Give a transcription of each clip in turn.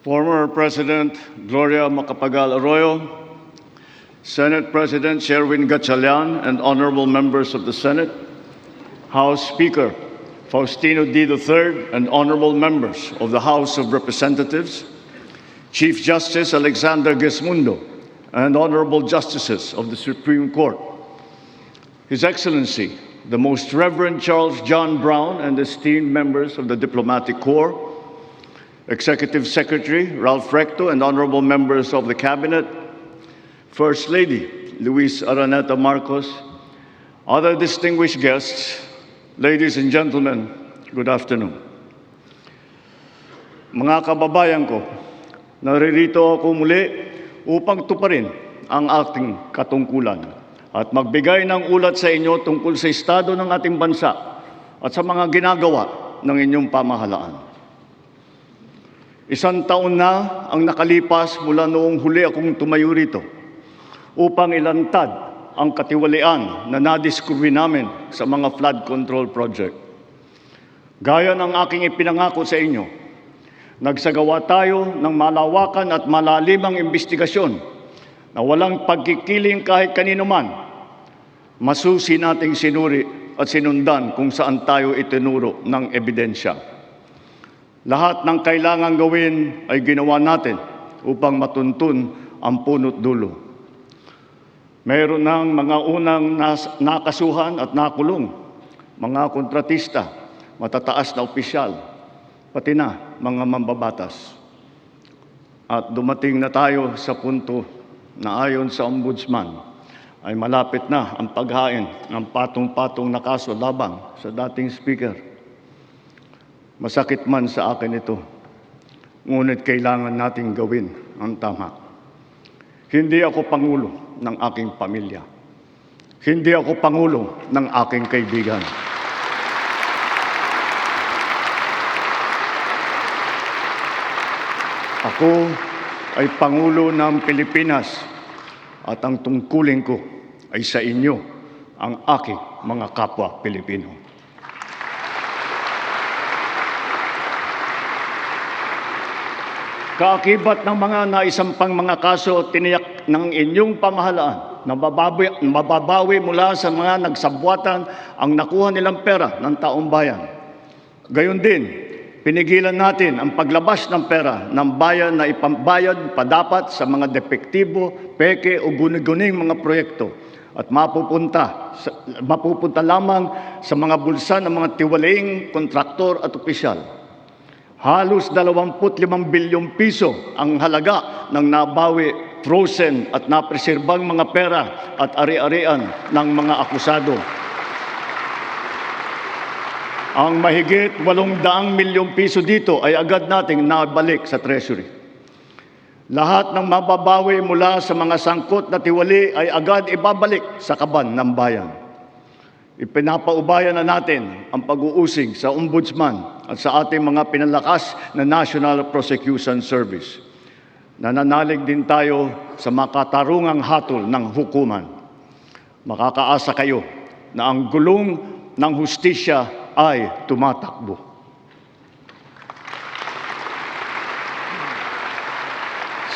Former President Gloria Macapagal Arroyo, Senate President Sherwin Gatchalian, and honorable members of the Senate, House Speaker Faustino D. III, and honorable members of the House of Representatives, Chief Justice Alexander Gesmundo, and honorable justices of the Supreme Court, His Excellency, the Most Reverend Charles John Brown, and esteemed members of the Diplomatic Corps, Executive Secretary Ralph Recto, and honorable members of the Cabinet, First Lady Luis Araneta Marcos, other distinguished guests, ladies and gentlemen, good afternoon. Mga kababayan ko, naririto ako muli upang tuparin ang ating katungkulan at magbigay ng ulat sa inyo tungkol sa estado ng ating bansa at sa mga ginagawa ng inyong pamahalaan. Isang taon na ang nakalipas mula noong huli akong tumayo rito upang ilantad ang katiwalian na nadiskubre namin sa mga flood control project. Gaya ng aking ipinangako sa inyo, nagsagawa tayo ng malawakan at malalimang investigasyon na walang pagkikiling kahit kanino man. Masusi nating sinuri at sinundan kung saan tayo itinuro ng ebidensya. Lahat ng kailangang gawin ay ginawa natin upang matuntun ang punot dulo. Mayroon ng mga unang nakasuhan at nakulong, mga kontratista, matataas na opisyal, pati na mga mambabatas. At dumating na tayo sa punto na ayon sa Ombudsman ay malapit na ang paghain ng patong-patong na kaso labang sa dating Speaker. Masakit man sa akin ito, ngunit kailangan nating gawin ang tama. Hindi ako pangulo ng aking pamilya. Hindi ako pangulo ng aking kaibigan. Ako ay Pangulo ng Pilipinas at ang tungkulin ko ay sa inyo, ang aking mga kapwa Pilipino. Kaakibat ng mga naisampang mga kaso, tiniyak ng inyong pamahalaan na mababawi mula sa mga nagsabwatan ang nakuha nilang pera ng taong bayan. Gayon din, pinigilan natin ang paglabas ng pera ng bayan na ipambayad pa dapat sa mga depektibo, peke o guni-guning mga proyekto at mapupunta lamang sa mga bulsa ng mga tiwalaing kontraktor at opisyal. Halos 25 bilyong piso ang halaga ng nabawi, frozen at napreserbang mga pera at ari-arian ng mga akusado. Ang mahigit 800 milyong piso dito ay agad nating nabalik sa Treasury. Lahat ng mababawi mula sa mga sangkot na tiwali ay agad ibabalik sa kaban ng bayan. Ipinapaubaya na natin ang pag-uusig sa Ombudsman at sa ating mga pinalakas na National Prosecution Service. Nananalig din tayo sa makatarungang hatol ng hukuman. Makakaasa kayo na ang gulong ng hustisya ay tumatakbo.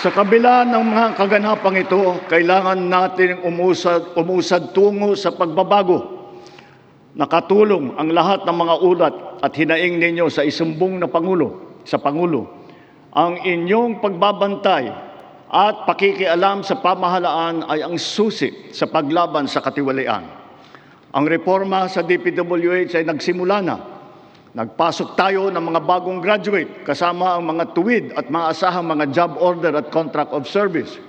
Sa kabila ng mga kaganapang ito, kailangan natin umusad tungo sa pagbabago. Nakatulong ang lahat ng mga ulat at hinaing ninyo sa isumbong na Pangulo. Ang inyong pagbabantay at pakikialam sa pamahalaan ay ang susi sa paglaban sa katiwalian. Ang reforma sa DPWH ay nagsimula na. Nagpasok tayo ng mga bagong graduate kasama ang mga tuwid at maasahang mga job order at contract of service.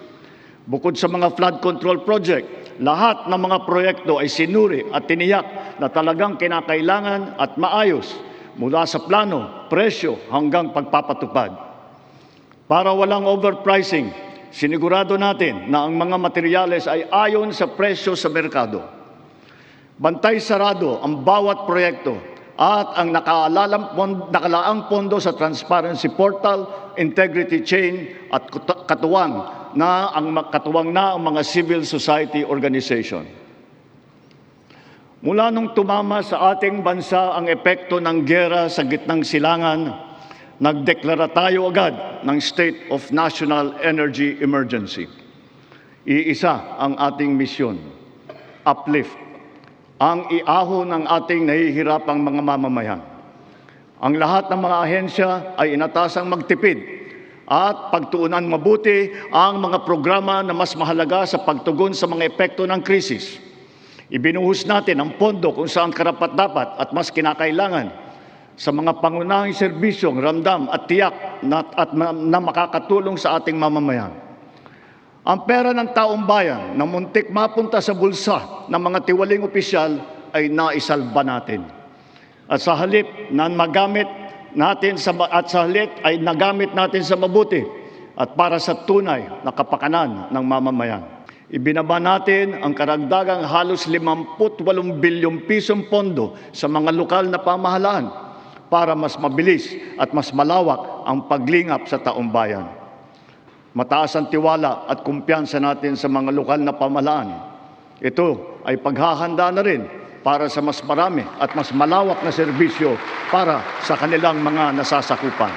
Bukod sa mga flood control project, lahat ng mga proyekto ay sinuri at tiniyak na talagang kinakailangan at maayos mula sa plano, presyo hanggang pagpapatupad. Para walang overpricing, sinigurado natin na ang mga materyales ay ayon sa presyo sa merkado. Bantay sarado ang bawat proyekto at ang nakalaang pondo sa Transparency Portal, Integrity Chain at katuwang na ang mga civil society organization. Mula nung tumama sa ating bansa ang epekto ng giyera sa gitnang silangan, Nagdeklara tayo agad ng State of National Energy Emergency. Iisa ang ating misyon, uplift, ang iahon ng ating nahihirapang mga mamamayan. Ang lahat ng mga ahensya ay inatasang magtipid at pagtuunan mabuti ang mga programa na mas mahalaga sa pagtugon sa mga epekto ng krisis. Ibinuhos natin ang pondo kung saan karapat-dapat at mas kinakailangan sa mga pangunahing serbisyong ramdam at tiyak na makakatulong sa ating mamamayan. Ang pera ng taong bayan na muntik mapunta sa bulsa ng mga tiwaling opisyal ay naisalba natin. At sa halip na magamit natin ay nagamit natin sa mabuti at para sa tunay na kapakanan ng mamamayan. Ibinaba natin ang karagdagang halos 58 bilyong pisong pondo sa mga lokal na pamahalaan para mas mabilis at mas malawak ang paglingap sa taong bayan. Mataas ang tiwala at kumpiyansa natin sa mga lokal na pamahalaan. Ito ay paghahanda na rin para sa mas marami at mas malawak na serbisyo para sa kanilang mga nasasakupan.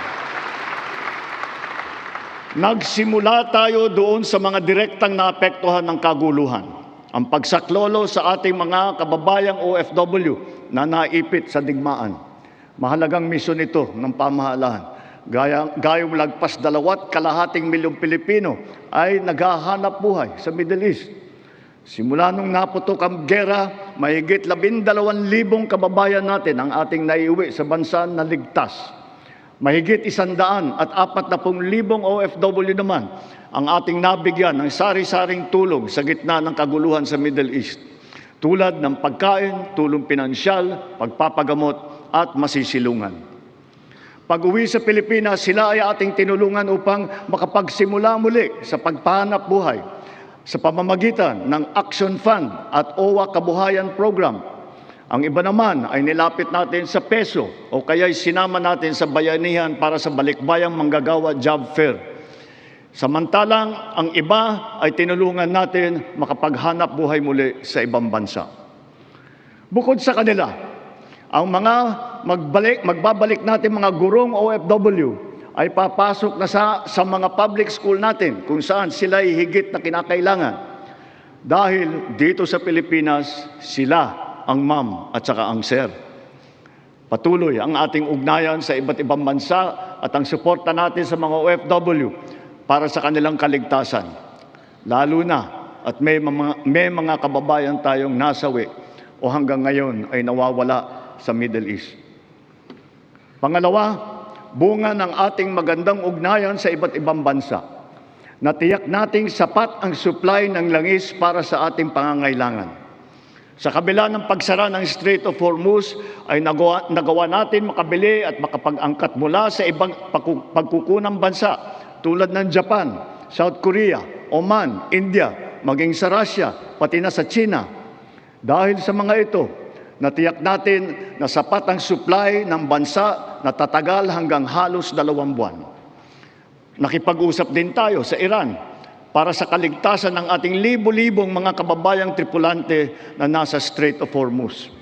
Nagsimula tayo doon sa mga direktang naapektuhan ng kaguluhan. Ang pagsaklolo sa ating mga kababayang OFW na naipit sa digmaan. Mahalagang misyon ito ng pamahalaan. Gayong lagpas 2.2 milyong Pilipino ay naghahanap buhay sa Middle East. Simula nung naputok ang gera, mahigit 12,000 kababayan natin ang ating naiuwi sa bansa na ligtas. Mahigit 140,000 OFW naman ang ating nabigyan ng sari-saring tulong sa gitna ng kaguluhan sa Middle East. Tulad ng pagkain, tulong pinansyal, pagpapagamot, at masisilungan. Pag-uwi sa Pilipinas, sila ay ating tinulungan upang makapagsimula muli sa pagpahanap buhay sa pamamagitan ng Action Fund at OWA Kabuhayan Program. Ang iba naman ay nilapit natin sa peso o kaya'y sinama natin sa bayanihan para sa balikbayang manggagawa job fair. Samantalang ang iba ay tinulungan natin makapaghanap buhay muli sa ibang bansa. Bukod sa kanila, ang mga magbabalik natin mga gurong OFW ay papasok na sa mga public school natin kung saan sila ay higit na kinakailangan. Dahil dito sa Pilipinas, sila ang ma'am at saka ang sir. Patuloy ang ating ugnayan sa iba't ibang bansa at ang suporta natin sa mga OFW para sa kanilang kaligtasan. Lalo na at may mga kababayan tayong nasawi o hanggang ngayon ay nawawala sa Middle East. Pangalawa, bunga ng ating magandang ugnayan sa iba't ibang bansa. Natiyak nating sapat ang supply ng langis para sa ating pangangailangan. Sa kabila ng pagsara ng Strait of Hormuz, ay nagawa natin makabili at makapag-angkat mula sa ibang pagkukunang bansa tulad ng Japan, South Korea, Oman, India, maging sa Russia, pati na sa China. Dahil sa mga ito, natiyak natin na sapat ang supply ng bansa na tatagal hanggang halos 2 buwan. Nakipag-usap din tayo sa Iran para sa kaligtasan ng ating libo-libong mga kababayang tripulante na nasa Strait of Hormuz.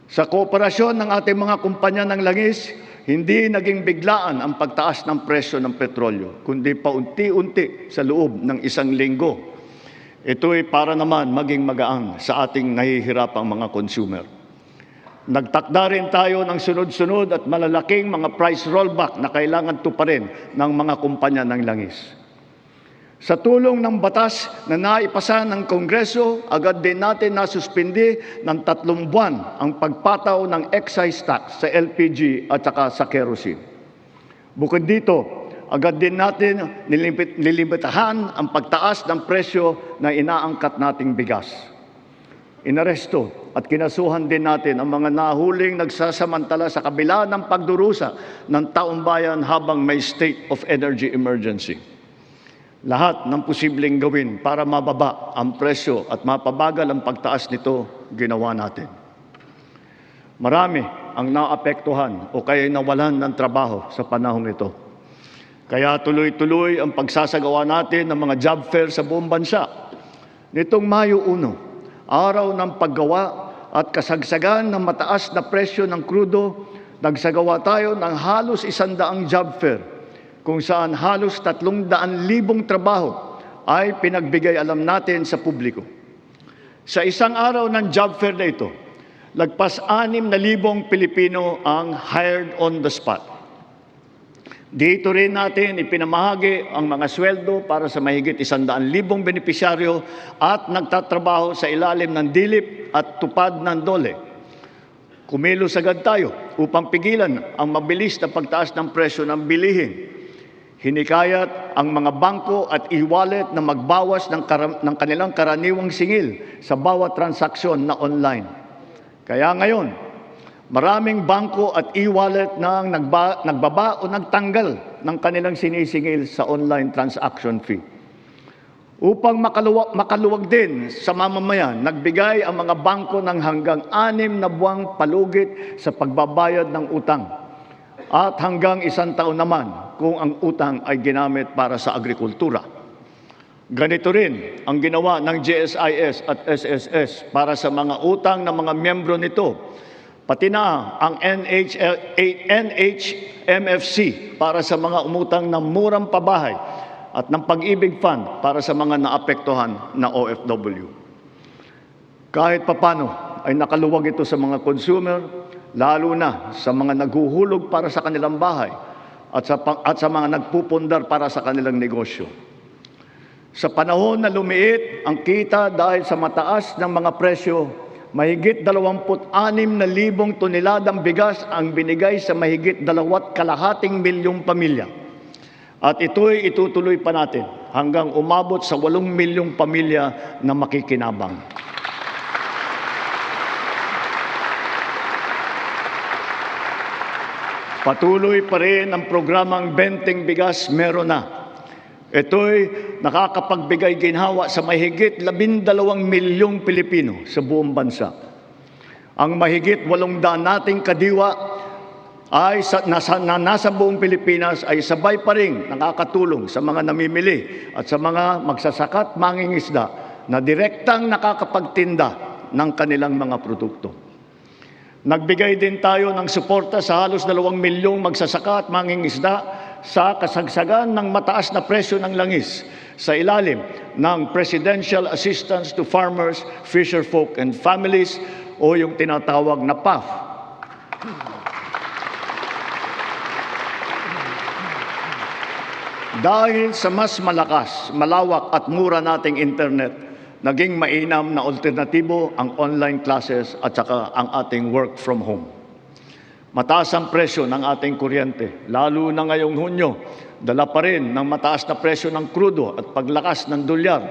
Sa kooperasyon ng ating mga kumpanya ng langis, hindi naging biglaan ang pagtaas ng presyo ng petrolyo, kundi paunti-unti sa loob ng 1 linggo. Ito ay para naman maging magaan sa ating nahihirapang mga consumer. Nagtakda rin tayo ng sunod-sunod at malalaking mga price rollback na kailangan tuparin ng mga kumpanya ng langis. Sa tulong ng batas na naipasa ng Kongreso, agad din natin nasuspindi ng 3 buwan ang pagpataw ng excise tax sa LPG at saka sa kerosene. Bukod dito, agad din natin nilimitahan ang pagtaas ng presyo na inaangkat nating bigas. Inaresto at kinasuhan din natin ang mga nahuling nagsasamantala sa kabila ng pagdurusa ng taong bayan habang may state of energy emergency. Lahat ng posibleng gawin para mababa ang presyo at mapabagal ang pagtaas nito, ginawa natin. Marami ang naapektuhan o kaya nawalan ng trabaho sa panahong ito. Kaya tuloy-tuloy ang pagsasagawa natin ng mga job fair sa buong bansa. Nitong Mayo 1, araw ng paggawa at kasagsagan ng mataas na presyo ng krudo, Nagsagawa tayo ng halos 100 job fair kung saan halos 300,000 trabaho ay pinagbigay alam natin sa publiko. Sa isang araw ng job fair na ito, lagpas 6,000 Pilipino ang hired on the spot. Dito rin natin ipinamahagi ang mga sweldo para sa mahigit 100,000 benepisyaryo at nagtatrabaho sa ilalim ng dilip at tupad ng DOLE. Kumilos agad tayo upang pigilan ang mabilis na pagtaas ng presyo ng bilihin. Hinikayat ang mga bangko at e-wallet na magbawas ng kanilang karaniwang singil sa bawat transaksyon na online. Kaya ngayon, maraming bangko at e-wallet na nagbaba o nagtanggal ng kanilang sinisingil sa online transaction fee. Upang makaluwag din sa mamamayan, nagbigay ang mga bangko ng hanggang 6 na buwang palugit sa pagbabayad ng utang at hanggang 1 taon naman kung ang utang ay ginamit para sa agrikultura. Ganito rin ang ginawa ng GSIS at SSS para sa mga utang ng mga miyembro nito, pati na ang NHMFC para sa mga umutang ng murang pabahay at ng Pag-ibig Fund para sa mga naapektuhan na OFW. Kahit papano ay nakaluwag ito sa mga consumer, lalo na sa mga naghuhulog para sa kanilang bahay at sa mga nagpupundar para sa kanilang negosyo. Sa panahon na lumiit ang kita dahil sa mataas ng mga presyo, mahigit 26,000 toneladang bigas ang binigay sa mahigit 2.5 milyong pamilya. At ito'y itutuloy pa natin hanggang umabot sa 8 milyong pamilya na makikinabang. Patuloy pa rin ang programang Benteng Bigas Meron Na. Ito'y nakakapagbigay ginhawa sa mahigit 12 milyong Pilipino sa buong bansa. Ang mahigit 800 nating kadiwa ay nasa buong Pilipinas ay sabay pa rin nakakatulong sa mga namimili at sa mga magsasaka at mangingisda na direktang nakakapagtinda ng kanilang mga produkto. Nagbigay din tayo ng suporta sa halos 2 milyong magsasaka at mangingisda sa kasagsagan ng mataas na presyo ng langis sa ilalim ng Presidential Assistance to Farmers, Fisherfolk and Families o yung tinatawag na PAF. Dahil sa mas malakas, malawak at mura nating internet, naging mainam na alternatibo ang online classes at saka ang ating work from home. Mataas ang presyo ng ating kuryente, lalo na ngayong Hunyo, dala pa rin ng mataas na presyo ng krudo at paglakas ng dolyar.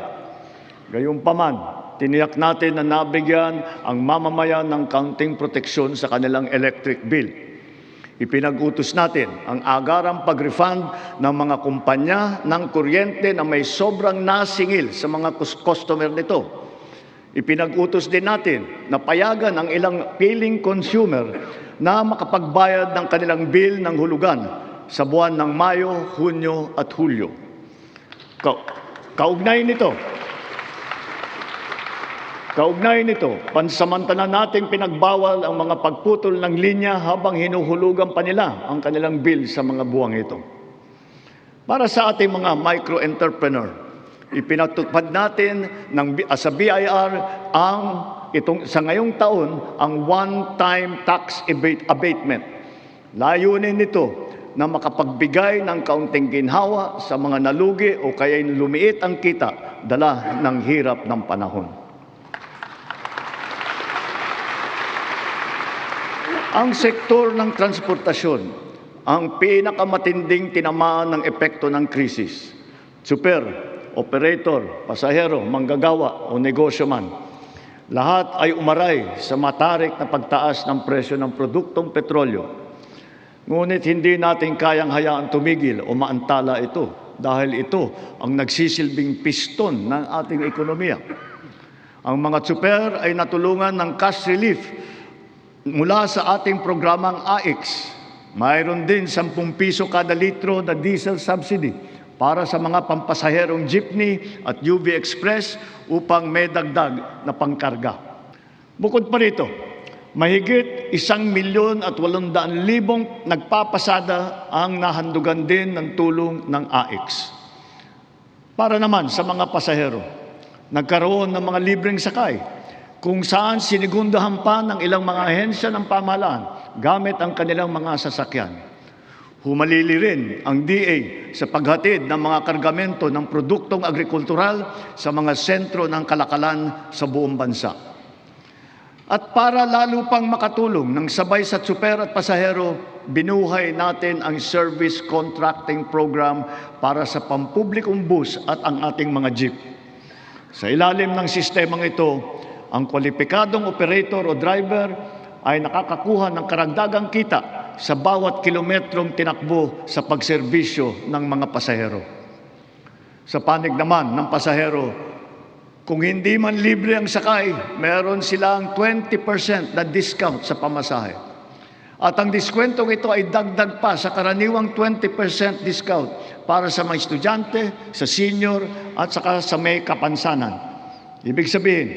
Gayunpaman, tiniyak natin na nabigyan ang mamamayan ng kaunting proteksyon sa kanilang electric bill. Ipinag-utos natin ang agarang pag-refund ng mga kumpanya ng kuryente na may sobrang nasingil sa mga customer nito. Ipinag-utos din natin na payagan ang ilang piling consumer na makapagbayad ng kanilang bill ng hulugan sa buwan ng Mayo, Hunyo at Hulyo. Kaugnay nito, pansamantala nating pinagbawal ang mga pagputol ng linya habang hinuhulugan pa nila ang kanilang bill sa mga buwang ito. Para sa ating mga micro-entrepreneur, ipinatupad natin sa BIR sa ngayong taon ang one-time tax abatement. Layunin nito na makapagbigay ng kaunting ginhawa sa mga nalugi o kaya lumiit ang kita dala ng hirap ng panahon. Ang sektor ng transportasyon ang pinakamatinding tinamaan ng epekto ng krisis. Super, operator, pasahero, manggagawa o negosyo man, lahat ay umaray sa matarik na pagtaas ng presyo ng produktong petrolyo. Ngunit hindi natin kayang hayaan tumigil o maantala ito dahil ito ang nagsisilbing piston ng ating ekonomiya. Ang mga super ay natulungan ng cash relief mula sa ating programang AIX. Mayroon din 10 piso kada litro na diesel subsidy para sa mga pampasaherong jeepney at UV Express upang may dagdag na pangkarga. Bukod pa rito, Mahigit 1,800,000 nagpapasada ang nahandugan din ng tulong ng AIX. Para naman sa mga pasahero, nagkaroon ng mga libreng sakay kung saan sinigundahan pa ng ilang mga ahensya ng pamahalaan gamit ang kanilang mga sasakyan. Humalili rin ang DA sa paghatid ng mga kargamento ng produktong agrikultural sa mga sentro ng kalakalan sa buong bansa. At para lalo pang makatulong ng sabay sa tsuper at pasahero, binuhay natin ang service contracting program para sa pampublikong bus at ang ating mga jeep. Sa ilalim ng sistemang ito, ang kwalipikadong operator o driver ay nakakakuha ng karagdagang kita sa bawat kilometrong tinakbo sa pagserbisyo ng mga pasahero. Sa panig naman ng pasahero, kung hindi man libre ang sakay, meron silang 20% na discount sa pamasahe. At ang diskwentong ito ay dagdag pa sa karaniwang 20% discount para sa mga estudyante, sa senior at saka sa may kapansanan. Ibig sabihin,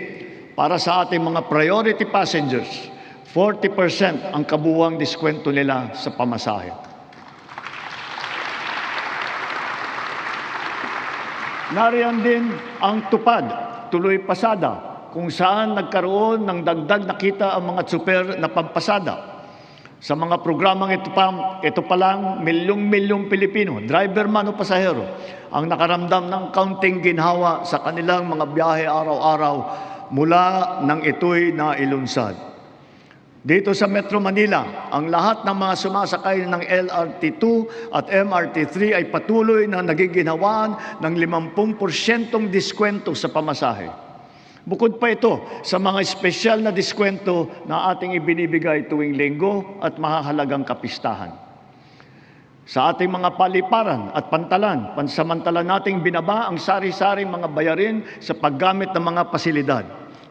para sa ating mga priority passengers, 40% ang kabuuang diskwento nila sa pamasahe. Nariyan din ang tupad, tuloy pasada, kung saan nagkaroon ng dagdag na kita ang mga tsuper na pampasada. Sa mga programang ito pa lang, milyong-milyong Pilipino, driver man o pasahero, ang nakaramdam ng kaunting ginhawa sa kanilang mga biyahe araw-araw mula nang ito'y nailunsad. Dito sa Metro Manila, ang lahat ng mga sumasakay ng LRT2 at MRT3 ay patuloy na nagiginhawaan ng 50% diskwento sa pamasahe. Bukod pa ito sa mga espesyal na diskwento na ating ibinibigay tuwing linggo at mahahalagang kapistahan. Sa ating mga paliparan at pantalan, pansamantala nating binaba ang sari-saring mga bayarin sa paggamit ng mga pasilidad,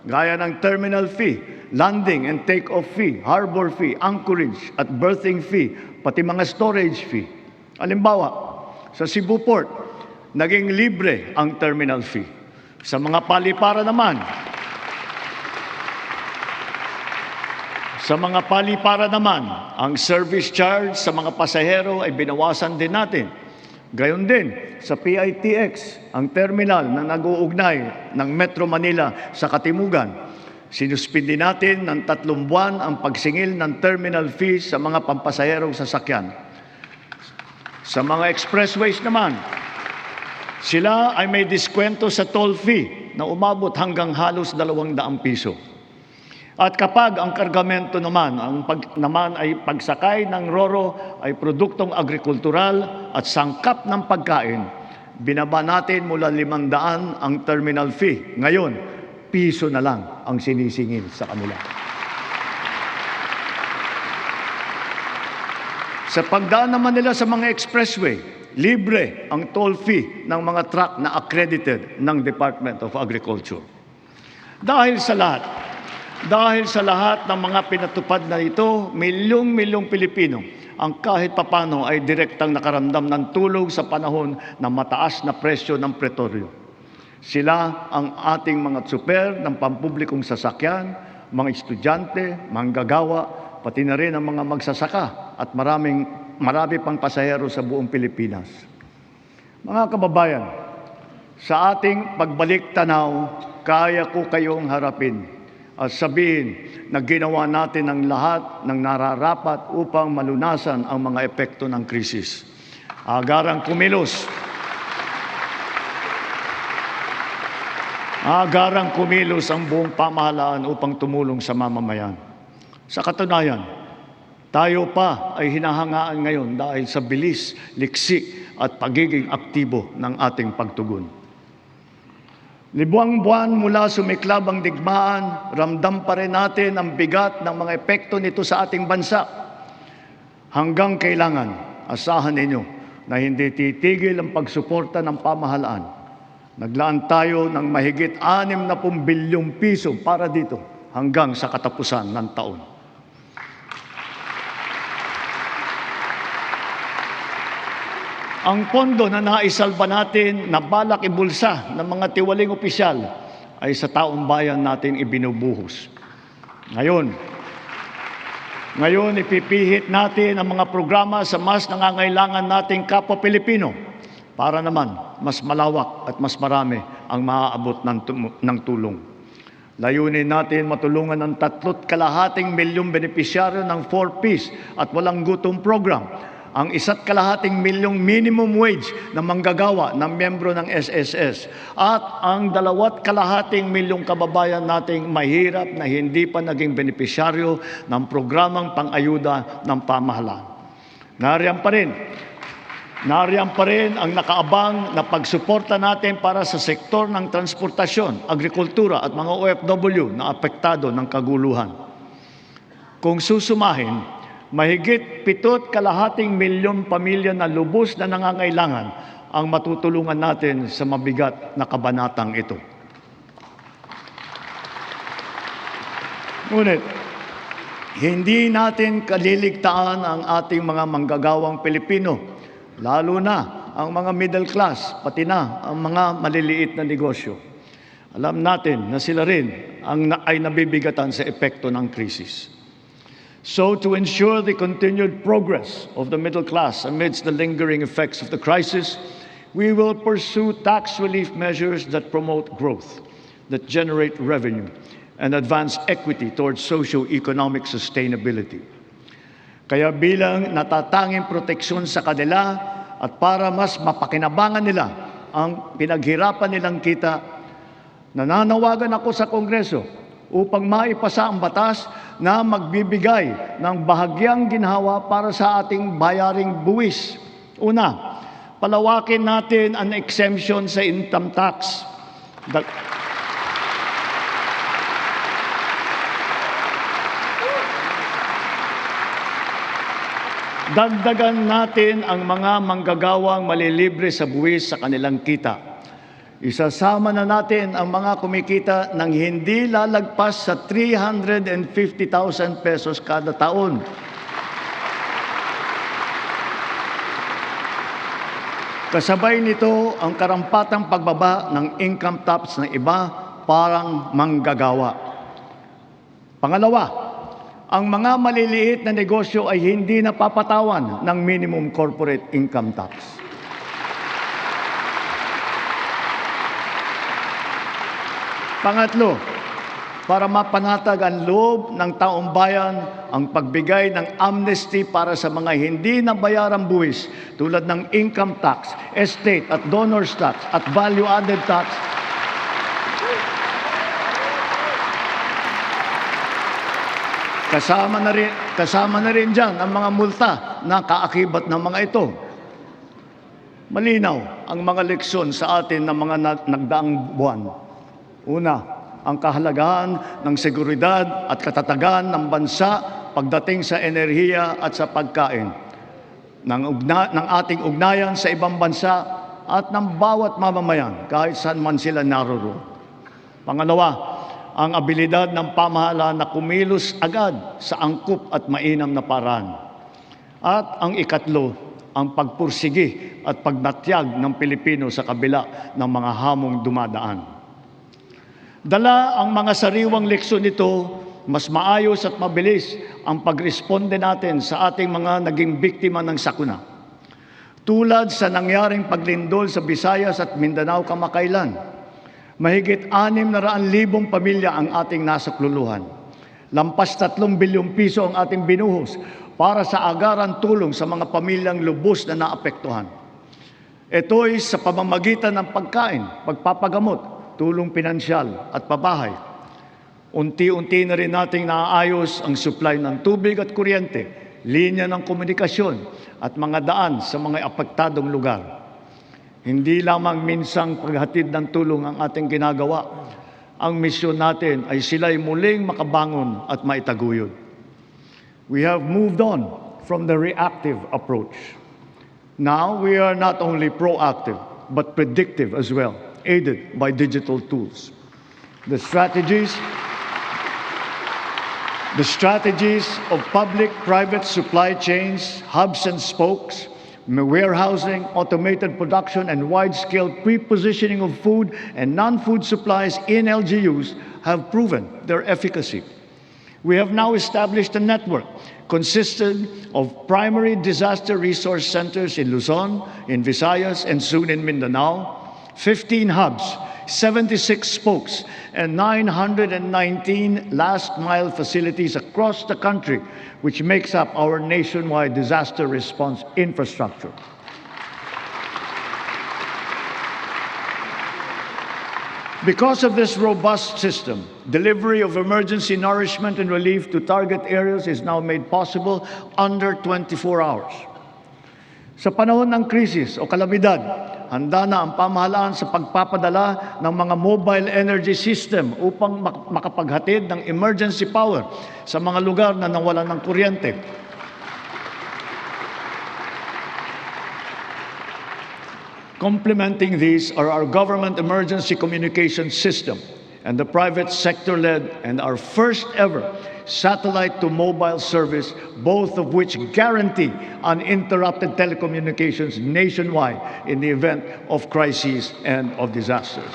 gaya ng terminal fee, landing and take-off fee, harbor fee, anchorage at berthing fee, pati mga storage fee. Halimbawa, sa Cebu Port, naging libre ang terminal fee. Sa mga paliparan naman, ang service charge sa mga pasahero ay binawasan din natin. Gayon din sa PITX, ang terminal na nag-uugnay ng Metro Manila sa Katimugan. Sinuspindi natin ng 3 buwan ang pagsingil ng terminal fees sa mga pampasaherong sasakyan. Sa mga expressways naman, sila ay may diskwento sa toll fee na umabot hanggang halos 200 piso. At kapag ang kargamento naman, ay pagsakay ng RoRo ay produktong agrikultural at sangkap ng pagkain, binaba natin mula 500 ang terminal fee. Ngayon, piso na lang ang sinisingil sa kanila. Sa pagdaan naman nila sa mga expressway, libre ang toll fee ng mga truck na accredited ng Department of Agriculture. Dahil sa lahat ng mga pinatupad na ito, milyong-milyong Pilipino ang kahit papano ay direktang nakaramdam ng tulong sa panahon ng mataas na presyo ng petrolyo. Sila ang ating mga tsuper ng pampublikong sasakyan, mga estudyante, manggagawa, pati na rin ang mga magsasaka at marami pang pasahero sa buong Pilipinas. Mga kababayan, sa ating pagbalik tanaw, kaya ko kayong harapin at sabihin na ginawa natin ang lahat ng nararapat upang malunasan ang mga epekto ng krisis. Agarang kumilos ang buong pamahalaan upang tumulong sa mamamayan. Sa katunayan, tayo pa ay hinahangaan ngayon dahil sa bilis, liksi at pagiging aktibo ng ating pagtugon. Libuang buwan mula sumiklab ang digmaan, ramdam pa rin natin ang bigat ng mga epekto nito sa ating bansa. Hanggang kailangan, asahan ninyo na hindi titigil ang pagsuporta ng pamahalaan. Naglaan tayo ng mahigit 60 bilyong piso para dito hanggang sa katapusan ng taon. Ang pondo na naisalba natin na balak ibulsa ng mga tiwaling opisyal ay sa taong bayan natin ibinubuhos. Ngayon, Ngayon, ipipihit natin ang mga programa sa mas nangangailangan nating kapwa Pilipino para naman mas malawak at mas marami ang maaabot ng tulong. Layunin natin matulungan ang 3.5 milyong benepisyaryo ng 4Ps at walang gutom program, ang 1.5 milyong minimum wage na manggagawa ng miyembro ng SSS at ang 2.5 milyong kababayan nating mahirap na hindi pa naging benepisyaryo ng programang pang-ayuda ng pamahalaan. Nariyan pa rin ang nakaabang na pagsuporta natin para sa sektor ng transportasyon, agrikultura at mga OFW na apektado ng kaguluhan. Kung susumahin, mahigit 7.5 milyong pamilya na lubos na nangangailangan ang matutulungan natin sa mabigat na kabanatang ito. Ngunit, hindi natin kaliligtaan ang ating mga manggagawang Pilipino, lalo na ang mga middle class, pati na ang mga maliliit na negosyo. Alam natin na sila rin ay nabibigatan sa epekto ng krisis. So, to ensure the continued progress of the middle class amidst the lingering effects of the crisis, we will pursue tax relief measures that promote growth, that generate revenue, and advance equity towards socio-economic sustainability. Kaya bilang natatanging proteksyon sa kanila at para mas mapakinabangan nila ang pinaghirapan nilang kita, nananawagan ako sa Kongreso upang maipasa ang batas na magbibigay ng bahagyang ginhawa para sa ating bayaring buwis. Una, palawakin natin ang exemption sa income tax. Dagdagan natin ang mga manggagawang malilibre sa buwis sa kanilang kita. Isasama na natin ang mga kumikita ng hindi lalagpas sa 350,000 pesos kada taon. Kasabay nito ang karampatang pagbaba ng income tax ng iba parang manggagawa. Pangalawa, ang mga maliliit na negosyo ay hindi napapatawan ng minimum corporate income tax. Pangatlo, para mapanatag ang loob ng taong bayan, ang pagbigay ng amnesty para sa mga hindi nabayarang buwis tulad ng income tax, estate at donors tax at value-added tax. Kasama na rin dyan ang mga multa na kaakibat ng mga ito. Malinaw ang mga leksyon sa atin ng mga nagdaang buwan. Una, ang kahalagahan ng seguridad at katatagan ng bansa pagdating sa enerhiya at sa pagkain, ng ating ugnayan sa ibang bansa at ng bawat mamamayan kahit saan man sila naroroon. Pangalawa, ang abilidad ng pamahalaan na kumilos agad sa angkop at mainam na paraan. At ang ikatlo, ang pagpursigi at pagnatyag ng Pilipino sa kabila ng mga hamong dumadaan. Dala ang mga sariwang leksyon nito, mas maayos at mabilis ang pagresponde natin sa ating mga naging biktima ng sakuna. Tulad sa nangyaring paglindol sa Visayas at Mindanao kamakailan, mahigit 600,000 pamilya ang ating nasakluluhan. Lampas 3 bilyong piso ang ating binuhos para sa agaran tulong sa mga pamilyang lubos na naapektuhan. Ito ay sa pamamagitan ng pagkain, pagpapagamot, tulong pinansyal at pabahay. Unti-unti na rin nating naayos ang supply ng tubig at kuryente, linya ng komunikasyon at mga daan sa mga apektadong lugar. Hindi lamang minsang paghatid ng tulong ang ating ginagawa. Ang misyon natin ay sila'y muling makabangon at maitaguyod. We have moved on from the reactive approach. Now we are not only proactive, but predictive as well, aided by digital tools. The strategies of public-private supply chains, hubs and spokes, warehousing, automated production, and wide-scale pre-positioning of food and non-food supplies in LGUs have proven their efficacy. We have now established a network consisting of primary disaster resource centers in Luzon, in Visayas, and soon in Mindanao, 15 hubs, 76 spokes, and 919 last-mile facilities across the country, which makes up our nationwide disaster response infrastructure. Because of this robust system, delivery of emergency nourishment and relief to target areas is now made possible under 24 hours. Sa panahon ng krisis o kalamidad, handa na ang pamahalaan sa pagpapadala ng mga mobile energy system upang makapaghatid ng emergency power sa mga lugar na nawalan ng kuryente. Complementing these are our government emergency communication system and the private sector-led and our first ever satellite-to-mobile service, both of which guarantee uninterrupted telecommunications nationwide in the event of crises and of disasters.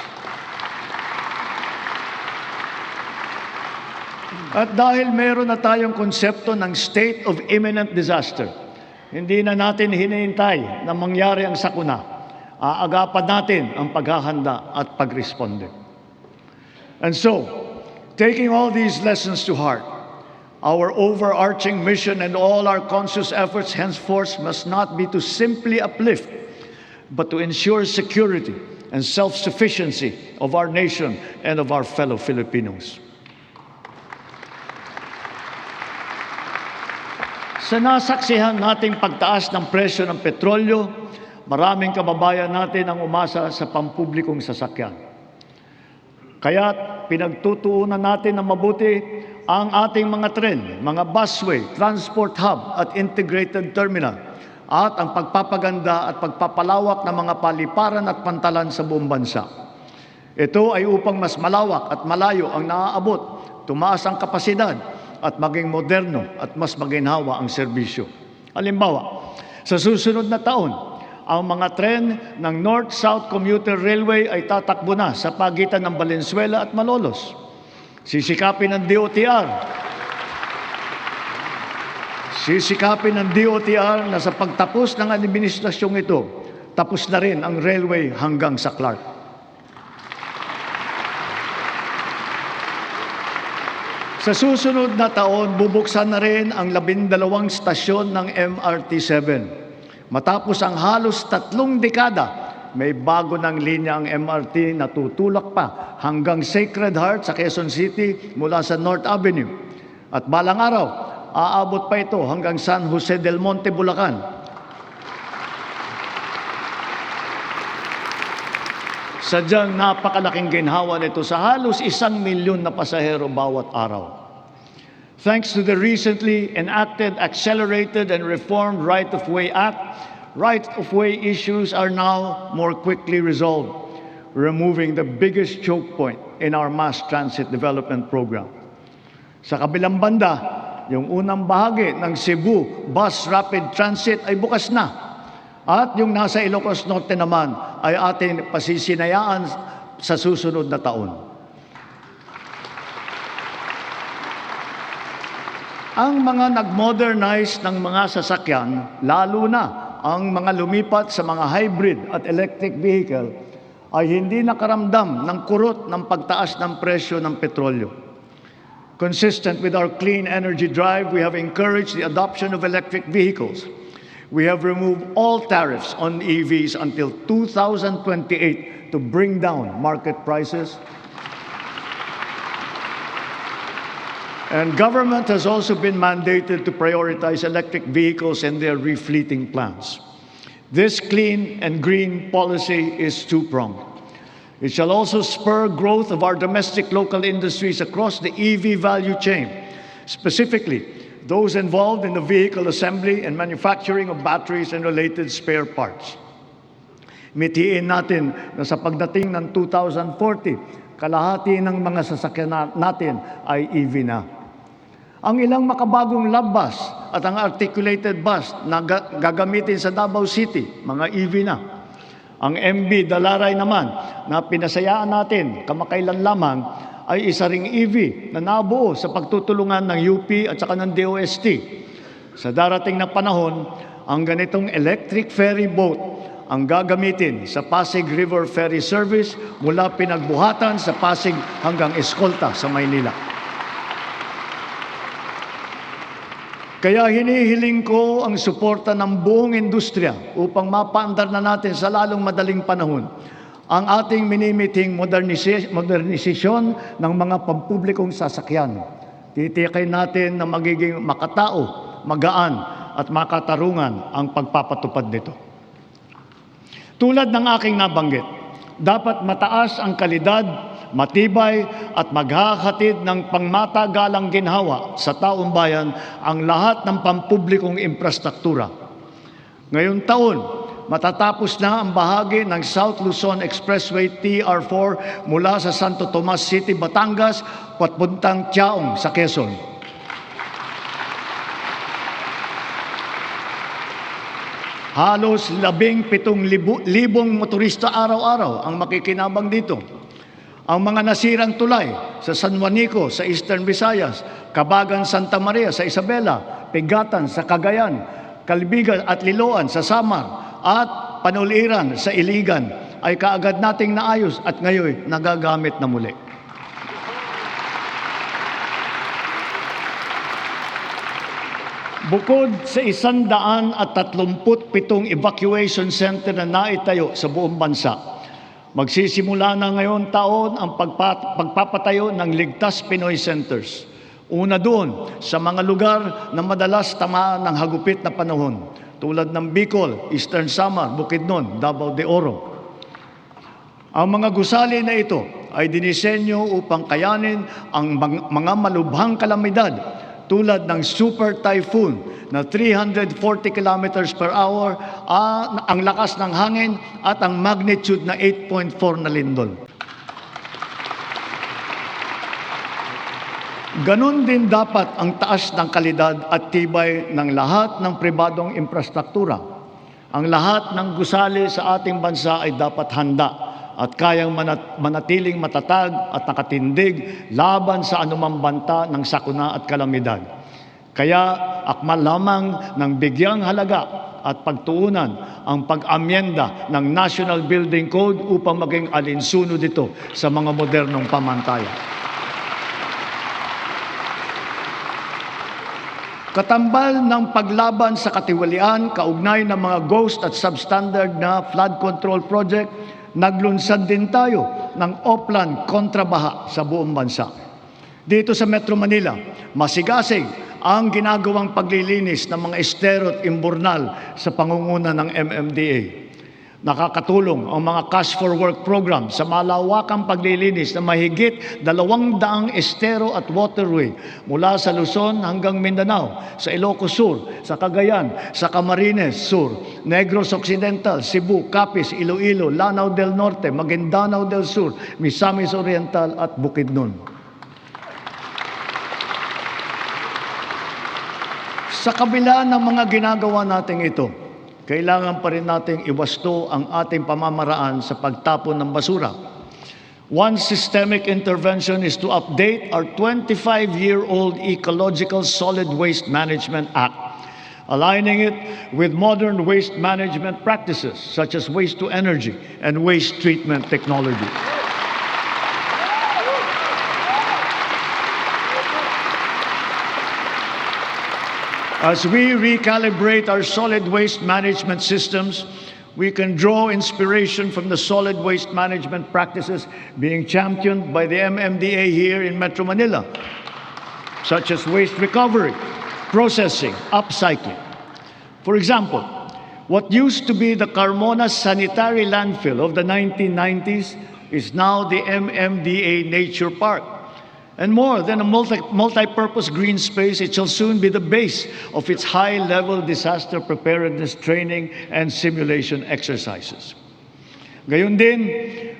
At dahil meron na tayong konsepto ng state of imminent disaster, hindi na natin hinihintay na mangyari ang sakuna. Aagapan natin ang paghahanda at pagresponde. And so, taking all these lessons to heart, our overarching mission and all our conscious efforts henceforth must not be to simply uplift, but to ensure security and self-sufficiency of our nation and of our fellow Filipinos. Sa nasaksihan nating pagtaas ng presyo ng petrolyo, maraming kababayan natin ang umasa sa pampublikong sasakyan. Kaya't pinagtutuunan natin ng mabuti ang ating mga tren, mga busway, transport hub at integrated terminal at ang pagpapaganda at pagpapalawak ng mga paliparan at pantalan sa buong bansa. Ito ay upang mas malawak at malayo ang naaabot, tumaas ang kapasidad at maging moderno at mas maginhawa ang serbisyo. Halimbawa, sa susunod na taon, ang mga tren ng North-South Commuter Railway ay tatakbo na sa pagitan ng Valenzuela at Malolos. Sisikapin ng DOTR na sa pagtapos ng administrasyong ito, tapos na rin ang railway hanggang sa Clark. Sa susunod na taon, bubuksan na rin ang 12 stasyon ng MRT-7. Matapos ang halos 3 dekada, may bago ng linya ang MRT na tutulak pa hanggang Sacred Heart sa Quezon City mula sa North Avenue. At balang araw, aabot pa ito hanggang San Jose del Monte, Bulacan. Sadyang napakalaking ginhawa nito sa halos 1,000,000 na pasahero bawat araw. Thanks to the recently enacted Accelerated and Reformed Right-of-Way Act, right-of-way issues are now more quickly resolved, removing the biggest choke point in our mass transit development program. Sa kabilang banda, yung unang bahagi ng Cebu Bus Rapid Transit ay bukas na. At yung nasa Ilocos Norte naman ay ating pasisinayaan sa susunod na taon. Ang mga nag-modernize ng mga sasakyan, lalo na ang mga lumipat sa mga hybrid at electric vehicle, ay hindi nakaramdam ng kurot ng pagtaas ng presyo ng petrolyo. Consistent with our clean energy drive, we have encouraged the adoption of electric vehicles. We have removed all tariffs on EVs until 2028 to bring down market prices. And government has also been mandated to prioritize electric vehicles and their refleeting plans. This clean and green policy is two-pronged. It shall also spur growth of our domestic local industries across the EV value chain, specifically those involved in the vehicle assembly and manufacturing of batteries and related spare parts. Mitiin natin na sa pagdating ng 2040, kalahati ng mga sasakyan natin ay EV na. Ang ilang makabagong love bus at ang articulated bus na gagamitin sa Davao City, mga EV na. Ang MB Dalaray naman na pinasayaan natin kamakailan lamang ay isa ring EV na nabuo sa pagtutulungan ng UP at saka ng DOST. Sa darating na panahon, ang ganitong electric ferry boat ang gagamitin sa Pasig River Ferry Service mula Pinagbuhatan sa Pasig hanggang Escolta sa Maynila. Kaya hinihiling ko ang suporta ng buong industriya upang mapaandar na natin sa lalong madaling panahon ang ating minimiting modernisasyon ng mga pampublikong sasakyan. Titiyakin natin na magiging makatao, magaan at makatarungan ang pagpapatupad nito. Tulad ng aking nabanggit, dapat mataas ang kalidad, matibay at maghahatid ng pangmatagalang ginhawa sa taong bayan ang lahat ng pampublikong infrastruktura. Ngayong taon, matatapos na ang bahagi ng South Luzon Expressway TR4 mula sa Santo Tomas City, Batangas, papuntang Tiaong sa Quezon. Halos 17,000 motorista araw-araw ang makikinabang dito. Ang mga nasirang tulay sa San Juanico sa Eastern Visayas, Cabagan, Santa Maria sa Isabela, Pigatan sa Cagayan, Calbigan at Liloan sa Samar, at Panuliran sa Iligan ay kaagad nating naayos at ngayon nagagamit na muli. Bukod sa 137 evacuation center na naitayo sa buong bansa, magsisimula na ngayon taon ang pagpapatayo ng Ligtas Pinoy Centers. Una doon sa mga lugar na madalas tamaan ng hagupit na panahon, tulad ng Bicol, Eastern Samar, Bukidnon, Davao de Oro. Ang mga gusali na ito ay dinisenyo upang kayanin ang mga malubhang kalamidad tulad ng super typhoon na 340 kilometers per hour, ang lakas ng hangin at ang magnitude na 8.4 na lindol. Ganon din dapat ang taas ng kalidad at tibay ng lahat ng pribadong infrastruktura. Ang lahat ng gusali sa ating bansa ay dapat handa at kayang manatiling matatag at nakatindig laban sa anumang banta ng sakuna at kalamidad. Kaya akma lamang ng bigyang halaga at pagtuunan ang pag-amyenda ng National Building Code upang maging alinsunod ito sa mga modernong pamantayan. Katambal ng paglaban sa katiwalian kaugnay ng mga ghost at substandard na flood control project, naglunsad din tayo ng Oplan kontrabaha sa buong bansa. Dito sa Metro Manila, masigasig ang ginagawang paglilinis ng mga estero at imburnal sa pangunguna ng MMDA. Nakakatulong ang mga Cash for Work program sa malawakang paglilinis na mahigit 200 estero at waterway mula sa Luzon hanggang Mindanao, sa Ilocos Sur, sa Cagayan, sa Camarines Sur, Negros Occidental, Cebu, Capiz, Iloilo, Lanao del Norte, Maguindanao del Sur, Misamis Oriental at Bukidnon. Sa kabila ng mga ginagawa nating ito, kailangan pa rin nating iwasto ang ating pamamaraan sa pagtapon ng basura. One systemic intervention is to update our 25-year-old Ecological Solid Waste Management Act, aligning it with modern waste management practices such as waste-to-energy and waste treatment technology. As we recalibrate our solid waste management systems, we can draw inspiration from the solid waste management practices being championed by the MMDA here in Metro Manila, such as waste recovery, processing, upcycling. For example, what used to be the Carmona Sanitary Landfill of the 1990s is now the MMDA Nature Park. And more than a multi-purpose green space, it shall soon be the base of its high-level disaster preparedness training and simulation exercises. Gayon din,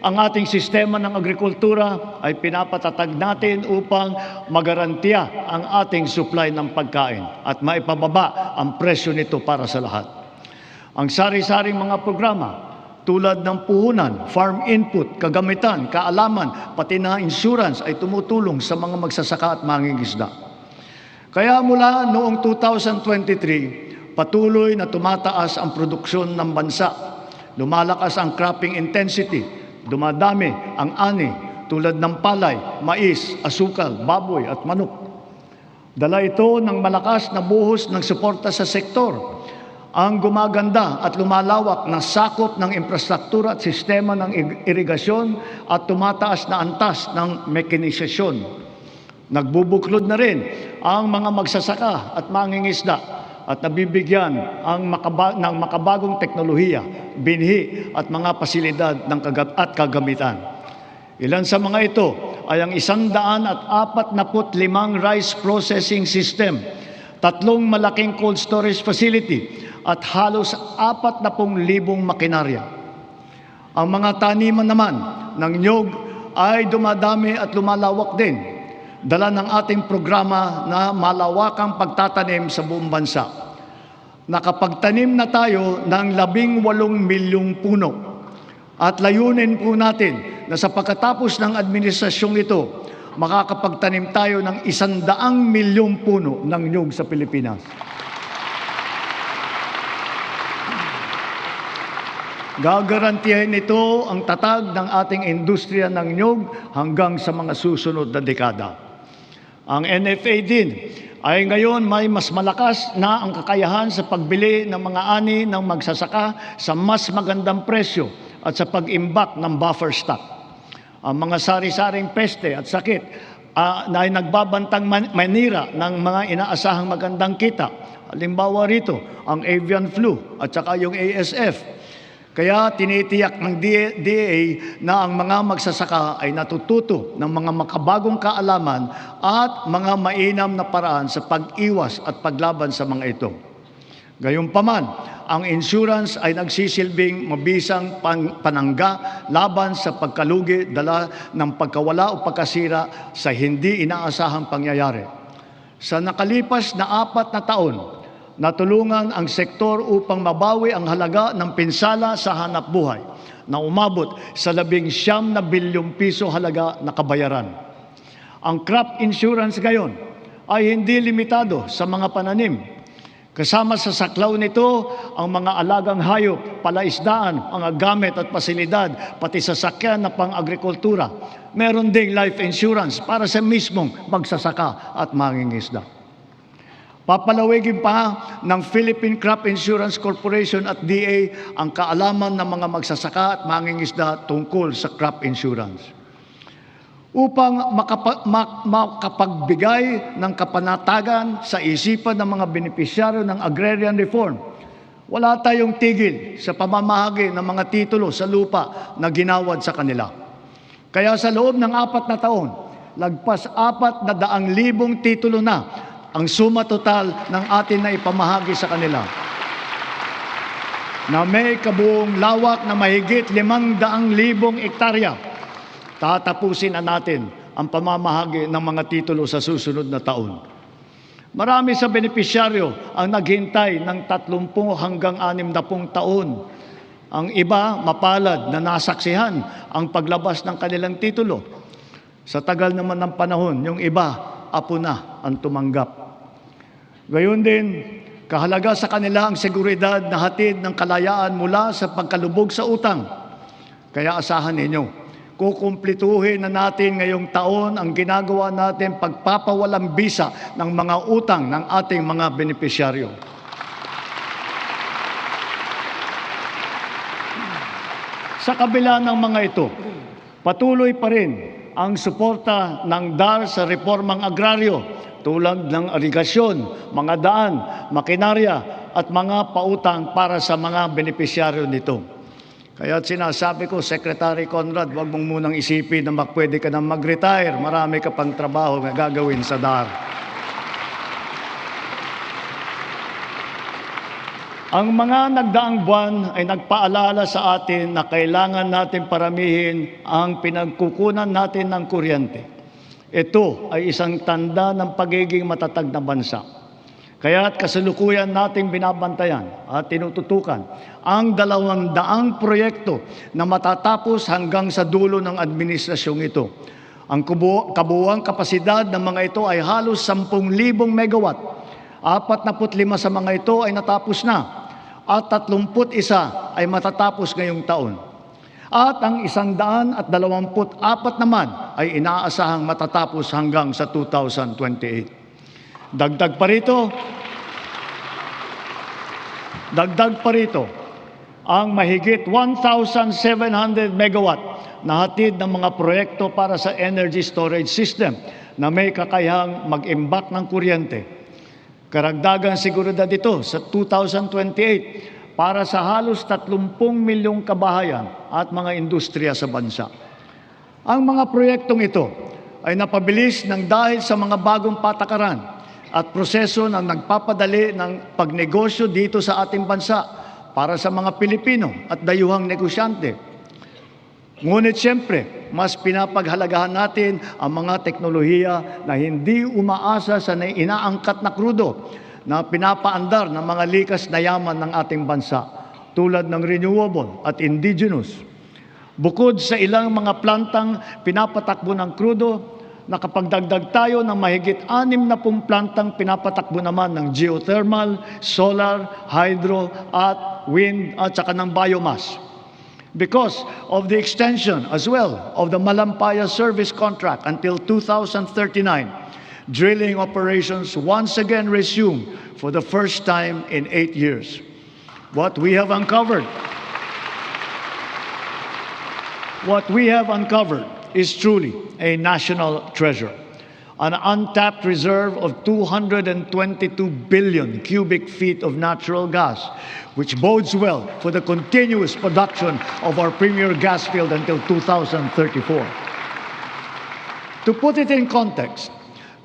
ang ating sistema ng agrikultura ay pinapatatag natin upang magarantiya ang ating supply ng pagkain at maipababa ang presyo nito para sa lahat. Ang sari-saring mga programa tulad ng puhunan, farm input, kagamitan, kaalaman, pati na insurance ay tumutulong sa mga magsasaka at mangingisda. Kaya mula noong 2023, patuloy na tumataas ang produksyon ng bansa. Lumalakas ang cropping intensity, dumadami ang ani tulad ng palay, mais, asukal, baboy at manok. Dala ito ng malakas na buhos ng suporta sa sektor, ang gumaganda at lumalawak na sakop ng infrastruktura at sistema ng irigasyon at tumataas na antas ng mekanisasyon. Nagbubuklod na rin ang mga magsasaka at mangingisda at nabibigyan ng makabagong teknolohiya, binhi at mga pasilidad at kagamitan. Ilan sa mga ito ay ang 145 rice processing system, 3 malaking cold storage facility, at halos 40,000 makinarya. Ang mga taniman naman ng niyog ay dumadami at lumalawak din, dala ng ating programa na malawakang pagtatanim sa buong bansa. Nakapagtanim na tayo ng 18 milyong puno at layunin po natin na sa pagkatapos ng administrasyong ito, makakapagtanim tayo ng 100 milyong puno ng niyog sa Pilipinas. Gagarantiyahin ito ang tatag ng ating industriya ng niyog hanggang sa mga susunod na dekada. Ang NFA din ay ngayon may mas malakas na ang kakayahan sa pagbili ng mga ani ng magsasaka sa mas magandang presyo at sa pag-imbak ng buffer stock. Ang mga sari-saring peste at sakit na ay nagbabantang manira ng mga inaasahang magandang kita. Halimbawa rito, ang avian flu at saka yung ASF. Kaya tinitiyak ng DA na ang mga magsasaka ay natututo ng mga makabagong kaalaman at mga mainam na paraan sa pag-iwas at paglaban sa mga ito. Gayunpaman, ang insurance ay nagsisilbing mabisang panangga laban sa pagkalugi dala ng pagkawala o pagkasira sa hindi inaasahang pangyayari. Sa nakalipas na 4 na taon, natulungan ang sektor upang mabawi ang halaga ng pinsala sa hanapbuhay na umabot sa 19 bilyong piso halaga na kabayaran. Ang crop insurance ngayon ay hindi limitado sa mga pananim. Kasama sa saklaw nito ang mga alagang hayop, palaisdaan, mga gamit at pasilidad, pati sasakyan na pang-agrikultura. Meron ding life insurance para sa mismong magsasaka at mangingisda. Papalawigin pa ng Philippine Crop Insurance Corporation at DA ang kaalaman ng mga magsasaka at mangingisda tungkol sa crop insurance. Upang makapagbigay ng kapanatagan sa isipan ng mga benepisyaryo ng agrarian reform, wala tayong tigil sa pamamahagi ng mga titulo sa lupa na ginawad sa kanila. Kaya sa loob ng 4 na taon, lagpas 400,000 titulo na ang suma total ng atin na ipamahagi sa kanila, na may kabuong lawak na mahigit 500,000 hektarya. Tatapusin na natin ang pamamahagi ng mga titulo sa susunod na taon. Marami sa benepisyaryo ang naghintay ng 30 hanggang 60 taon. Ang iba mapalad na nasaksihan ang paglabas ng kanilang titulo. Sa tagal naman ng panahon, yung iba, apo na ang tumanggap. Gayon din, kahalaga sa kanila ang seguridad na hatid ng kalayaan mula sa pagkalubog sa utang. Kaya asahan ninyo, kukumplituhin na natin ngayong taon ang ginagawa natin pagpapawalang bisa ng mga utang ng ating mga benepisyaryo. Sa kabila ng mga ito, patuloy pa rin ang suporta ng DAR sa reformang agraryo tulad ng irigasyon, mga daan, makinarya at mga pautang para sa mga benepisyaryo nito. Kaya sinasabi ko, Secretary Conrad, huwag mong munang isipin na pwede ka na mag-retire. Marami ka pang trabaho na gagawin sa DAR. Ang mga nagdaang buwan ay nagpaalala sa atin na kailangan natin paramihin ang pinagkukunan natin ng kuryente. Ito ay isang tanda ng pagiging matatag na bansa. Kaya't kasalukuyan nating binabantayan at tinututukan ang 200 proyekto na matatapos hanggang sa dulo ng administrasyong ito. Ang kabuuang kapasidad ng mga ito ay halos 10,000 megawatt. 45 sa mga ito ay natapos na at 31 ay matatapos ngayong taon. At ang 124 naman ay inaasahang matatapos hanggang sa 2028. Dagdag pa rito ang mahigit 1,700 megawatt na hatid ng mga proyekto para sa energy storage system na may kakayahang mag-imbak ng kuryente. Karagdagang seguridad ito sa 2028 para sa halos 30 milyong kabahayan at mga industriya sa bansa. Ang mga proyektong ito ay napabilis ng dahil sa mga bagong patakaran at proseso na nagpapadali ng pagnegosyo dito sa ating bansa para sa mga Pilipino at dayuhang negosyante. Ngunit siyempre, mas pinapaghalagahan natin ang mga teknolohiya na hindi umaasa sa inaangkat na krudo na pinapaandar ng mga likas na yaman ng ating bansa, tulad ng renewable at indigenous. Bukod sa ilang mga plantang pinapatakbo ng krudo, nakapagdagdag tayo ng mahigit 60 plantang pinapatakbo naman ng geothermal, solar, hydro at wind at saka ng biomass. Because of the extension as well of the Malampaya service contract until 2039, drilling operations once again resume for the first time in 8 years. What we have uncovered is truly a national treasure. An untapped reserve of 222 billion cubic feet of natural gas, which bodes well for the continuous production of our premier gas field until 2034. To put it in context,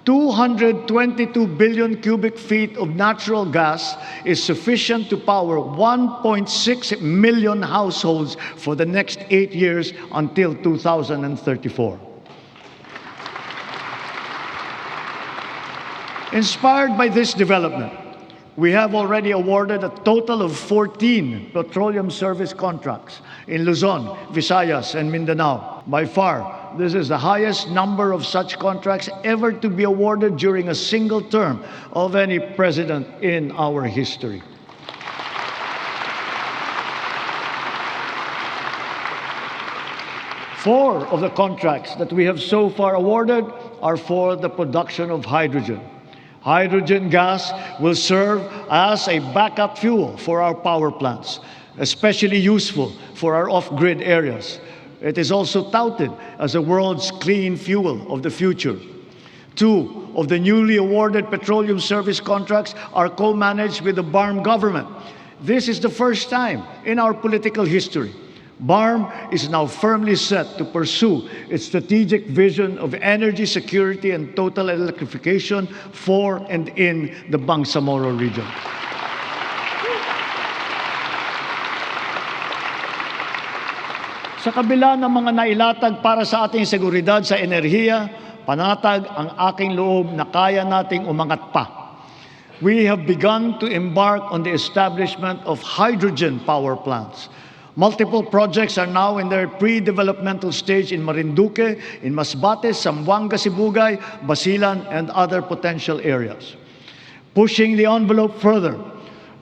222 billion cubic feet of natural gas is sufficient to power 1.6 million households for the next 8 years until 2034. Inspired by this development, we have already awarded a total of 14 petroleum service contracts in Luzon, Visayas, and Mindanao. By far, this is the highest number of such contracts ever to be awarded during a single term of any president in our history. Four of the contracts that we have so far awarded are for the production of hydrogen. Hydrogen gas will serve as a backup fuel for our power plants, especially useful for our off-grid areas. It is also touted as the world's clean fuel of the future. Two of the newly awarded petroleum service contracts are co-managed with the BARM government. This is the first time in our political history. BARM is now firmly set to pursue its strategic vision of energy security and total electrification for and in the Bangsamoro region. Sa kabila ng mga nailatag para sa ating seguridad sa enerhiya, panatag ang aking loob na kaya nating umangat pa. We have begun to embark on the establishment of hydrogen power plants. Multiple projects are now in their pre-developmental stage in Marinduque, in Masbate, Zamboanga, Sibugay, Basilan, and other potential areas. Pushing the envelope further,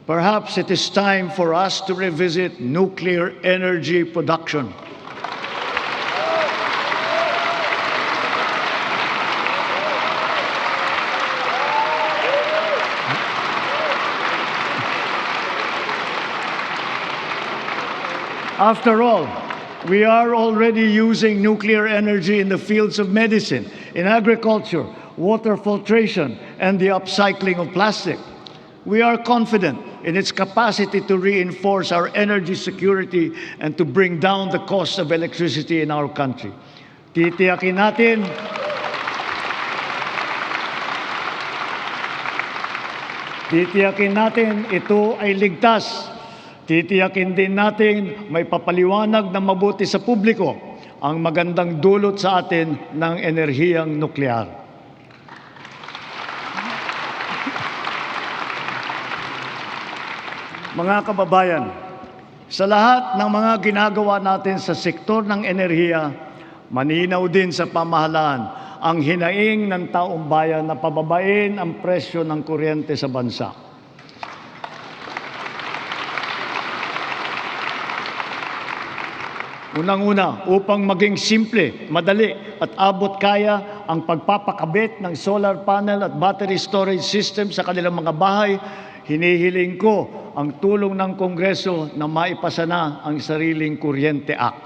perhaps it is time for us to revisit nuclear energy production. After all, we are already using nuclear energy in the fields of medicine, in agriculture, water filtration, and the upcycling of plastic. We are confident in its capacity to reinforce our energy security and to bring down the cost of electricity in our country. Titiyakin natin ito ay ligtas. Titiyakin din natin may papaliwanag na mabuti sa publiko ang magandang dulot sa atin ng enerhiyang nuklear. Mga kababayan, sa lahat ng mga ginagawa natin sa sektor ng enerhiya, malinaw din sa pamahalaan ang hinaing ng taong bayan na pababain ang presyo ng kuryente sa bansa. Unang-una, upang maging simple, madali at abot kaya ang pagpapakabit ng solar panel at battery storage system sa kanilang mga bahay, hinihiling ko ang tulong ng Kongreso na maipasa na ang Sariling Kuryente Act.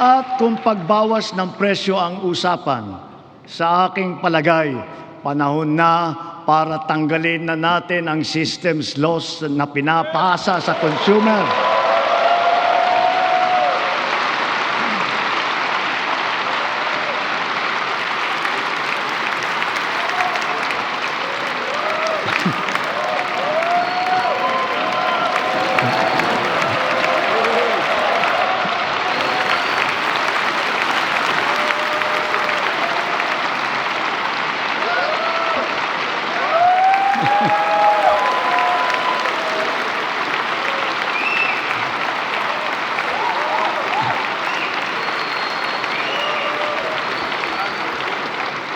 At kung pagbawas ng presyo ang usapan, sa aking palagay, panahon na para tanggalin na natin ang systems laws na pinapasa sa consumer.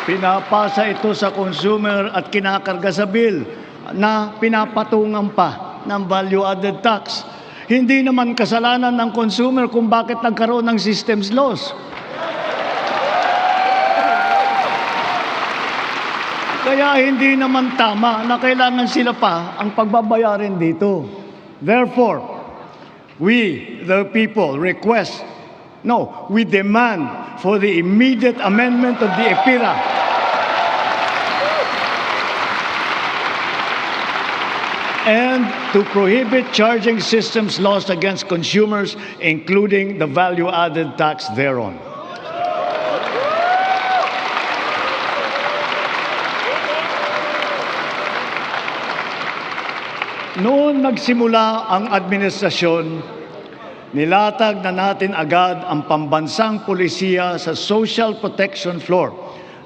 Pinapasa ito sa consumer at kinakarga sa bill na pinapatungan pa ng value-added tax. Hindi naman kasalanan ng consumer kung bakit nagkaroon ng systems loss. Kaya hindi naman tama na kailangan sila pa ang pagbabayarin dito. Therefore, we, the people, we demand for the immediate amendment of the EPIRA and to prohibit charging systems laws against consumers, including the value-added tax thereon. Noon nagsimula ang administrasyon, nilatag na natin agad ang pambansang pulisiya sa social protection floor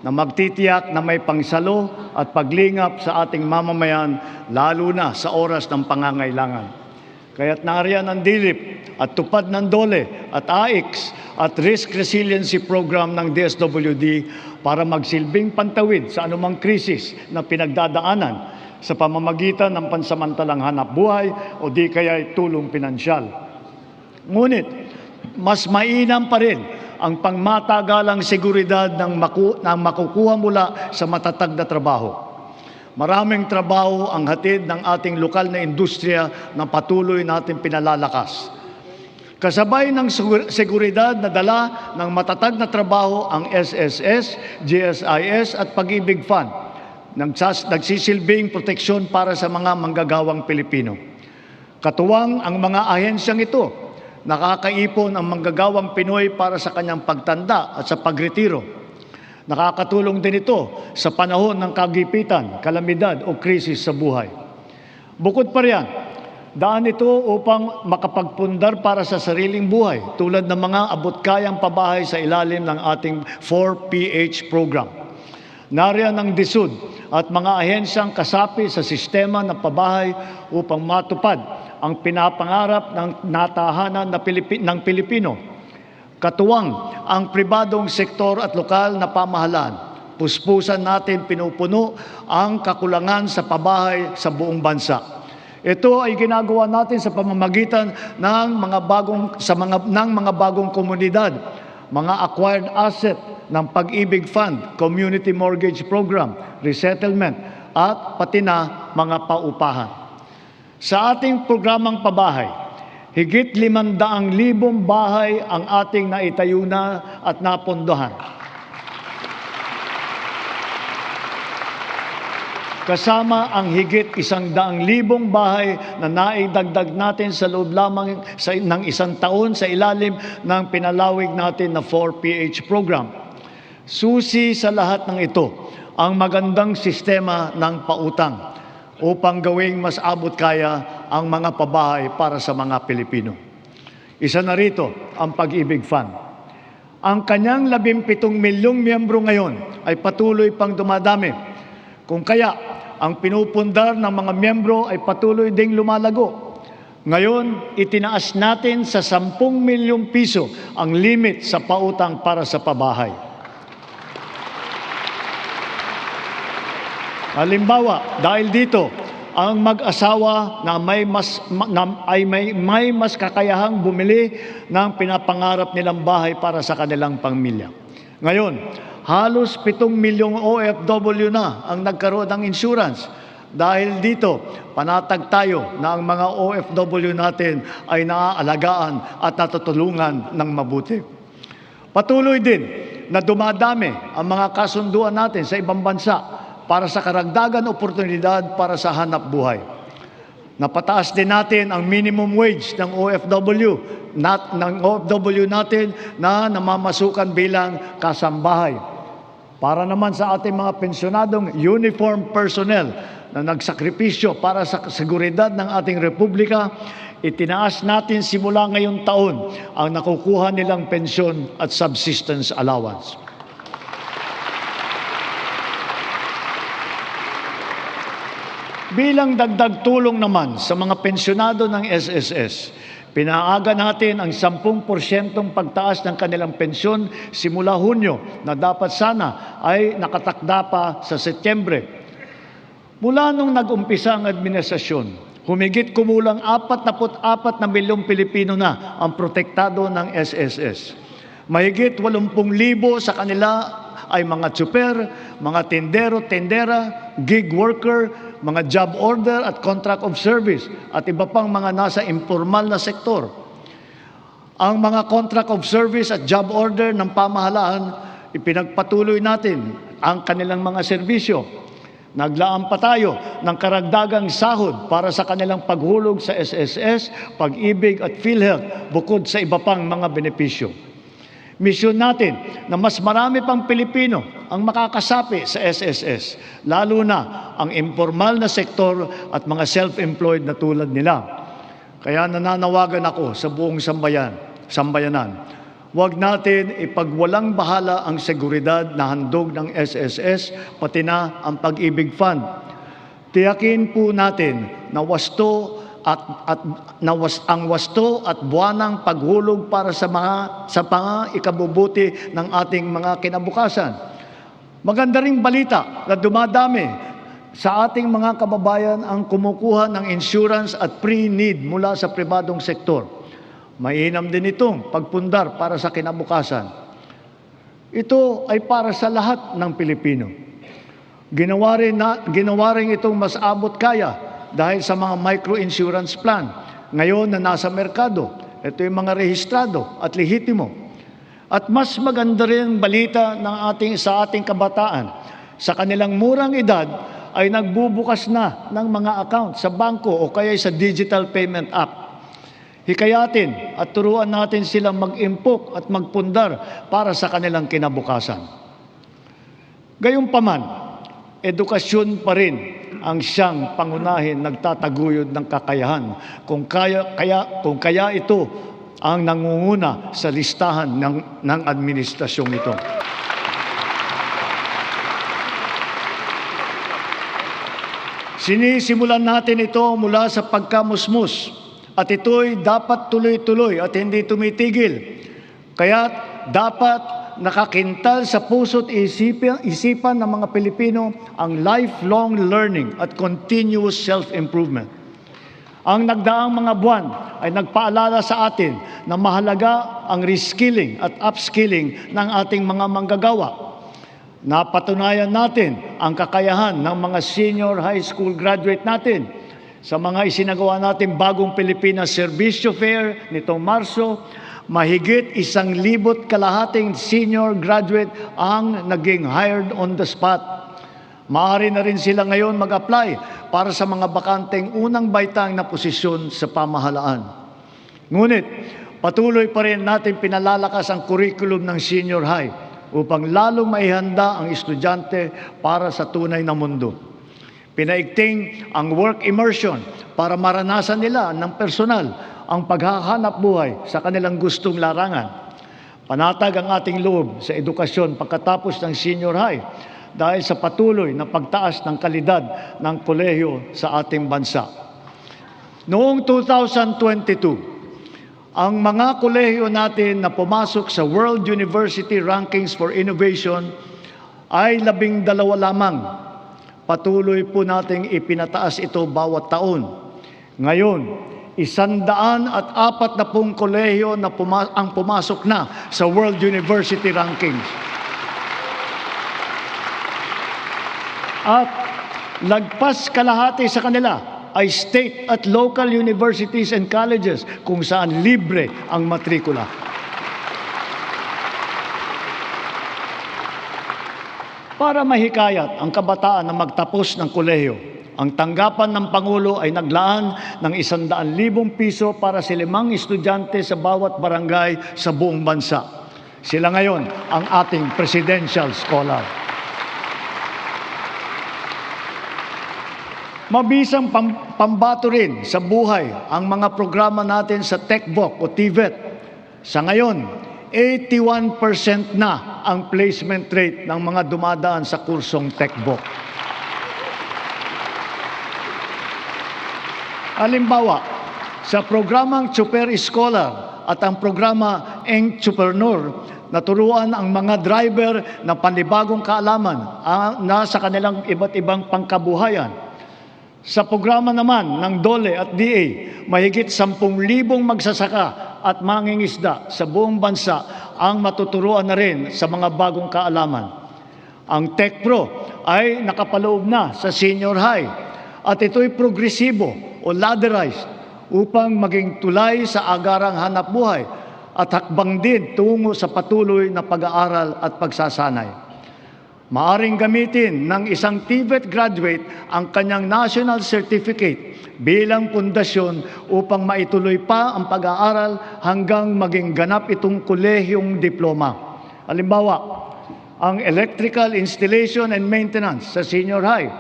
na magtitiyak na may pangsalo at paglingap sa ating mamamayan, lalo na sa oras ng pangangailangan. Kaya't nariyan ang DILIP at tupad ng DOLE at AIX at Risk Resiliency Program ng DSWD para magsilbing pantawid sa anumang krisis na pinagdadaanan sa pamamagitan ng pansamantalang hanap buhay o di kaya'y tulong pinansyal. Ngunit, mas mainam pa rin ang pangmatagalang seguridad ng makukuha mula sa matatag na trabaho. Maraming trabaho ang hatid ng ating lokal na industriya na patuloy natin pinalalakas. Kasabay ng seguridad na dala ng matatag na trabaho ang SSS, GSIS at Pag-ibig Fund, nagsisilbing proteksyon para sa mga manggagawang Pilipino. Katuwang ang mga ahensyang ito, nakakaipon ang manggagawang Pinoy para sa kanyang pagtanda at sa pagretiro. Nakakatulong din ito sa panahon ng kagipitan, kalamidad o krisis sa buhay. Bukod pa riyan, daan ito upang makapagpundar para sa sariling buhay tulad ng mga abot-kayang pabahay sa ilalim ng ating 4PH program. Nariyan ang DSUD at mga ahensyang kasapi sa sistema ng pabahay upang matupad ang pinapangarap ng natahanan ng Pilipino. Katuwang ang pribadong sektor at lokal na pamahalaan. Puspusan natin pinupuno ang kakulangan sa pabahay sa buong bansa. Ito ay ginagawa natin sa pamamagitan ng mga bagong komunidad, mga acquired asset ng Pag-ibig Fund, Community Mortgage Program, Resettlement, at pati na mga paupahan. Sa ating programang pabahay, higit 500,000 bahay ang ating naitayo na at napondohan. Kasama ang higit 100,000 bahay na naidagdag natin sa loob lamang ng isang taon sa ilalim ng pinalawig natin na 4PH program. Susi sa lahat ng ito ang magandang sistema ng pautang upang gawing mas abot kaya ang mga pabahay para sa mga Pilipino. Isa na rito ang Pag-ibig Fund. Ang kanyang 17 milyong miyembro ngayon ay patuloy pang dumadami. Kung kaya, ang pinupundar ng mga miyembro ay patuloy ding lumalago. Ngayon, itinaas natin sa 10 milyong piso ang limit sa pautang para sa pabahay. Halimbawa, dahil dito, ang mag-asawa na may mas kakayahang bumili ng pinapangarap nilang bahay para sa kanilang pamilya. Ngayon, halos 7 milyong OFW na ang nagkaroon ng insurance. Dahil dito, panatag tayo na ang mga OFW natin ay naaalagaan at natutulungan ng mabuti. Patuloy din na dumadami ang mga kasunduan natin sa ibang bansa para sa karagdagan oportunidad para sa hanap buhay. Napataas din natin ang minimum wage ng OFW natin na namamasukan bilang kasambahay. Para naman sa ating mga pensyonadong uniform personnel na nagsakripisyo para sa seguridad ng ating republika, itinaas natin simula ngayong taon ang nakukuha nilang pensyon at subsistence allowance. Bilang dagdag tulong naman sa mga pensyonado ng SSS, pinaaga natin ang 10% pagtaas ng kanilang pensyon simula Hunyo na dapat sana ay nakatakda pa sa Setyembre. Mula nung nag-umpisa ang administrasyon, humigit kumulang 44 na milyong Pilipino na ang protektado ng SSS. Mahigit 80,000 sa kanila ay mga tsuper, mga tindero, tendera, gig worker, mga job order at contract of service at iba pang mga nasa informal na sektor. Ang mga contract of service at job order ng pamahalaan, ipinagpatuloy natin ang kanilang mga serbisyo. Naglaan pa tayo ng karagdagang sahod para sa kanilang paghulog sa SSS, Pag-ibig at PhilHealth bukod sa iba pang mga benepisyo. Misyon natin na mas marami pang Pilipino ang makakasapi sa SSS, lalo na ang informal na sektor at mga self-employed na tulad nila. Kaya nananawagan ako sa buong sambayanan, huwag natin ipagwalang bahala ang seguridad na handog ng SSS, pati na ang Pag-ibig Fund. Tiyakin po natin na ang wasto at buwanang paghulog para sa mga ikabubuti ng ating mga kinabukasan. Maganda ring balita na dumadami sa ating mga kababayan ang kumukuha ng insurance at pre-need mula sa pribadong sektor. Mainam din itong pagpundar para sa kinabukasan. Ito ay para sa lahat ng Pilipino. Ginawa rin itong mas abot kaya dahil sa mga micro-insurance plan. Ngayon na nasa merkado, ito yung mga rehistrado at lehitimo. At mas maganda rin ang balita sa ating kabataan. Sa kanilang murang edad ay nagbubukas na ng mga account sa bangko o kaya sa digital payment app. Hikayatin at turuan natin silang mag-impok at magpundar para sa kanilang kinabukasan. Gayunpaman, edukasyon pa rin ang siyang pangunahin nagtataguyod ng kakayahan. Kung kaya ito ang nangunguna sa listahan ng administrasyong ito. Sinisimulan natin ito mula sa pagkamusmus at ito'y dapat tuloy-tuloy at hindi tumitigil. Kaya dapat nakakintal sa puso't isipan ng mga Pilipino ang lifelong learning at continuous self-improvement. Ang nagdaang mga buwan ay nagpaalala sa atin na mahalaga ang reskilling at upskilling ng ating mga manggagawa. Napatunayan natin ang kakayahan ng mga senior high school graduate natin sa mga isinagawa natin bagong Pilipinas Servisyo Fair nitong Marso. Mahigit 1,200 senior graduate ang naging hired on the spot. Maaari na rin sila ngayon mag-apply para sa mga bakanteng unang baitang na posisyon sa pamahalaan. Ngunit, patuloy pa rin natin pinalalakas ang curriculum ng senior high upang lalong maihanda ang estudyante para sa tunay na mundo. Pinaigting ang work immersion para maranasan nila ng personal ang paghahanap buhay sa kanilang gustong larangan. Panatag ang ating loob sa edukasyon pagkatapos ng senior high dahil sa patuloy na pagtaas ng kalidad ng kolehiyo sa ating bansa. Noong 2022, ang mga kolehiyo natin na pumasok sa World University Rankings for Innovation ay 12 lamang. Patuloy po nating ipinataas ito bawat taon. Ngayon, 140 kolehiyo na ang pumasok na sa World University Rankings. At lagpas kalahati sa kanila ay state at local universities and colleges kung saan libre ang matrikula. Para mahikayat ang kabataan na magtapos ng kolehiyo, ang tanggapan ng Pangulo ay naglaan ng 100,000 piso para sa 5 estudyante sa bawat barangay sa buong bansa. Sila ngayon ang ating presidential scholar. Mabisang pambato rin sa buhay ang mga programa natin sa TechVoc o TVET. Sa ngayon, 81% na ang placement rate ng mga dumadaan sa kursong TechVoc. Halimbawa, sa programang Super Scholar at ang programa Entrepreneur, naturuan ang mga driver ng panibagong kaalaman na sa kanilang iba't ibang pangkabuhayan. Sa programa naman ng DOLE at DA, mahigit 10,000 magsasaka at mangingisda sa buong bansa ang matuturuan na rin sa mga bagong kaalaman. Ang TechPro ay nakapaloob na sa senior high at ito'y progresibo o ladderized upang maging tulay sa agarang hanapbuhay at hakbang din tungo sa patuloy na pag-aaral at pagsasanay. Maaring gamitin ng isang TVET graduate ang kanyang national certificate bilang pundasyon upang maituloy pa ang pag-aaral hanggang maging ganap itong kolehiyong diploma. Halimbawa, ang electrical installation and maintenance sa senior high,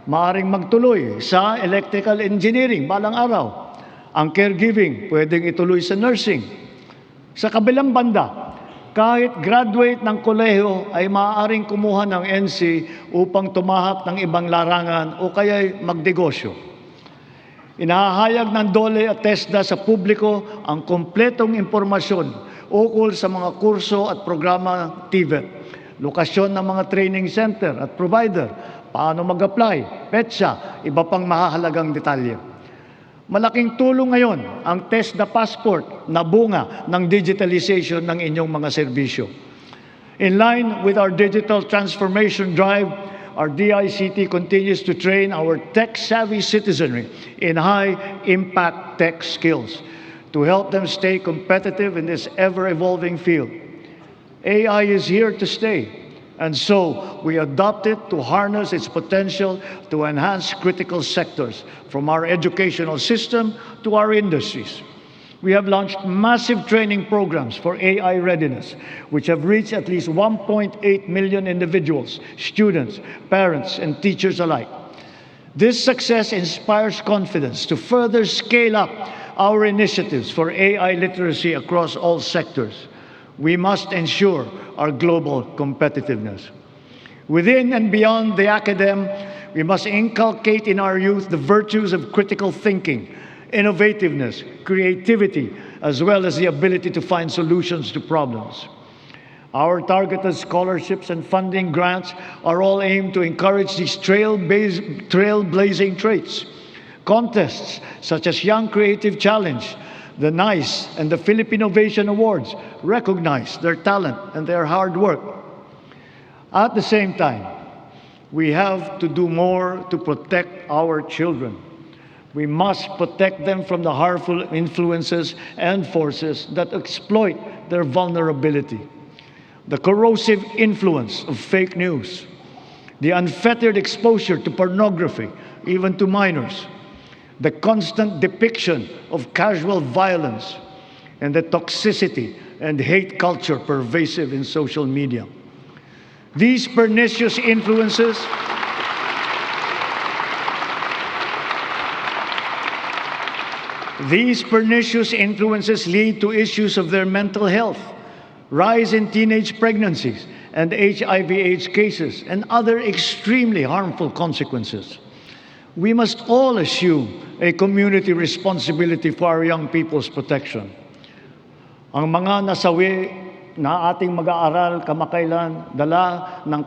maaring magtuloy sa electrical engineering balang araw. Ang caregiving, pwedeng ituloy sa nursing. Sa kabilang banda, kahit graduate ng kolehiyo ay maaaring kumuha ng NC upang tumahak ng ibang larangan o kaya'y magnegosyo. Inahahayag ng DOLE at TESDA sa publiko ang kompletong impormasyon ukol sa mga kurso at programa TVET, lokasyon ng mga training center at provider, paano mag-apply, petsa, iba pang mahahalagang detalye. Malaking tulong ngayon ang TESDA Passport na bunga ng digitalization ng inyong mga serbisyo. In line with our digital transformation drive, our DICT continues to train our tech-savvy citizenry in high-impact tech skills to help them stay competitive in this ever-evolving field. AI is here to stay. And so, we adopt it to harness its potential to enhance critical sectors, from our educational system to our industries. We have launched massive training programs for AI readiness, which have reached at least 1.8 million individuals, students, parents, and teachers alike. This success inspires confidence to further scale up our initiatives for AI literacy across all sectors. We must ensure our global competitiveness. Within and beyond the academe, we must inculcate in our youth the virtues of critical thinking, innovativeness, creativity, as well as the ability to find solutions to problems. Our targeted scholarships and funding grants are all aimed to encourage these trailblazing traits. Contests such as Young Creative Challenge, the NICE, and the Philippine Innovation Awards recognize their talent and their hard work. At the same time, we have to do more to protect our children. We must protect them from the harmful influences and forces that exploit their vulnerability. The corrosive influence of fake news, the unfettered exposure to pornography, even to minors, the constant depiction of casual violence, and the toxicity and hate culture pervasive in social media. These pernicious influences lead to issues of their mental health, rise in teenage pregnancies, and HIV/AIDS cases and other extremely harmful consequences. We must all assume a community responsibility for our young people's protection. Ang mga nasawi na ating mag-aaral kamakailan, dala ng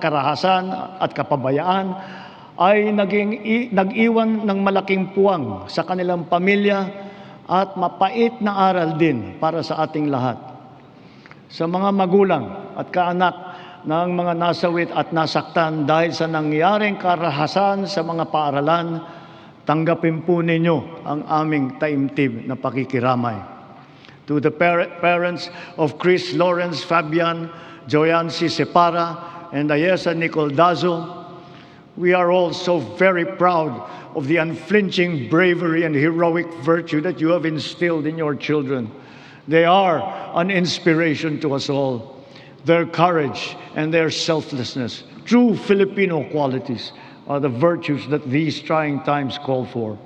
karahasan at kapabayaan, ay nag-iwan ng malaking puwang sa kanilang pamilya at mapait na aral din para sa ating lahat. Sa mga magulang at kaanak ng mga nasawit at nasaktan dahil sa nangyaring karahasan sa mga paaralan, tanggapin po ninyo ang aming taimtim na pakikiramay. To the parents of Chris Lawrence Fabian, Joyancy Separa, and Ayesa Nicole Dazo, we are all so very proud of the unflinching bravery and heroic virtue that you have instilled in your children. They are an inspiration to us all. Their courage and their selflessness, true Filipino qualities, are the virtues that these trying times call for.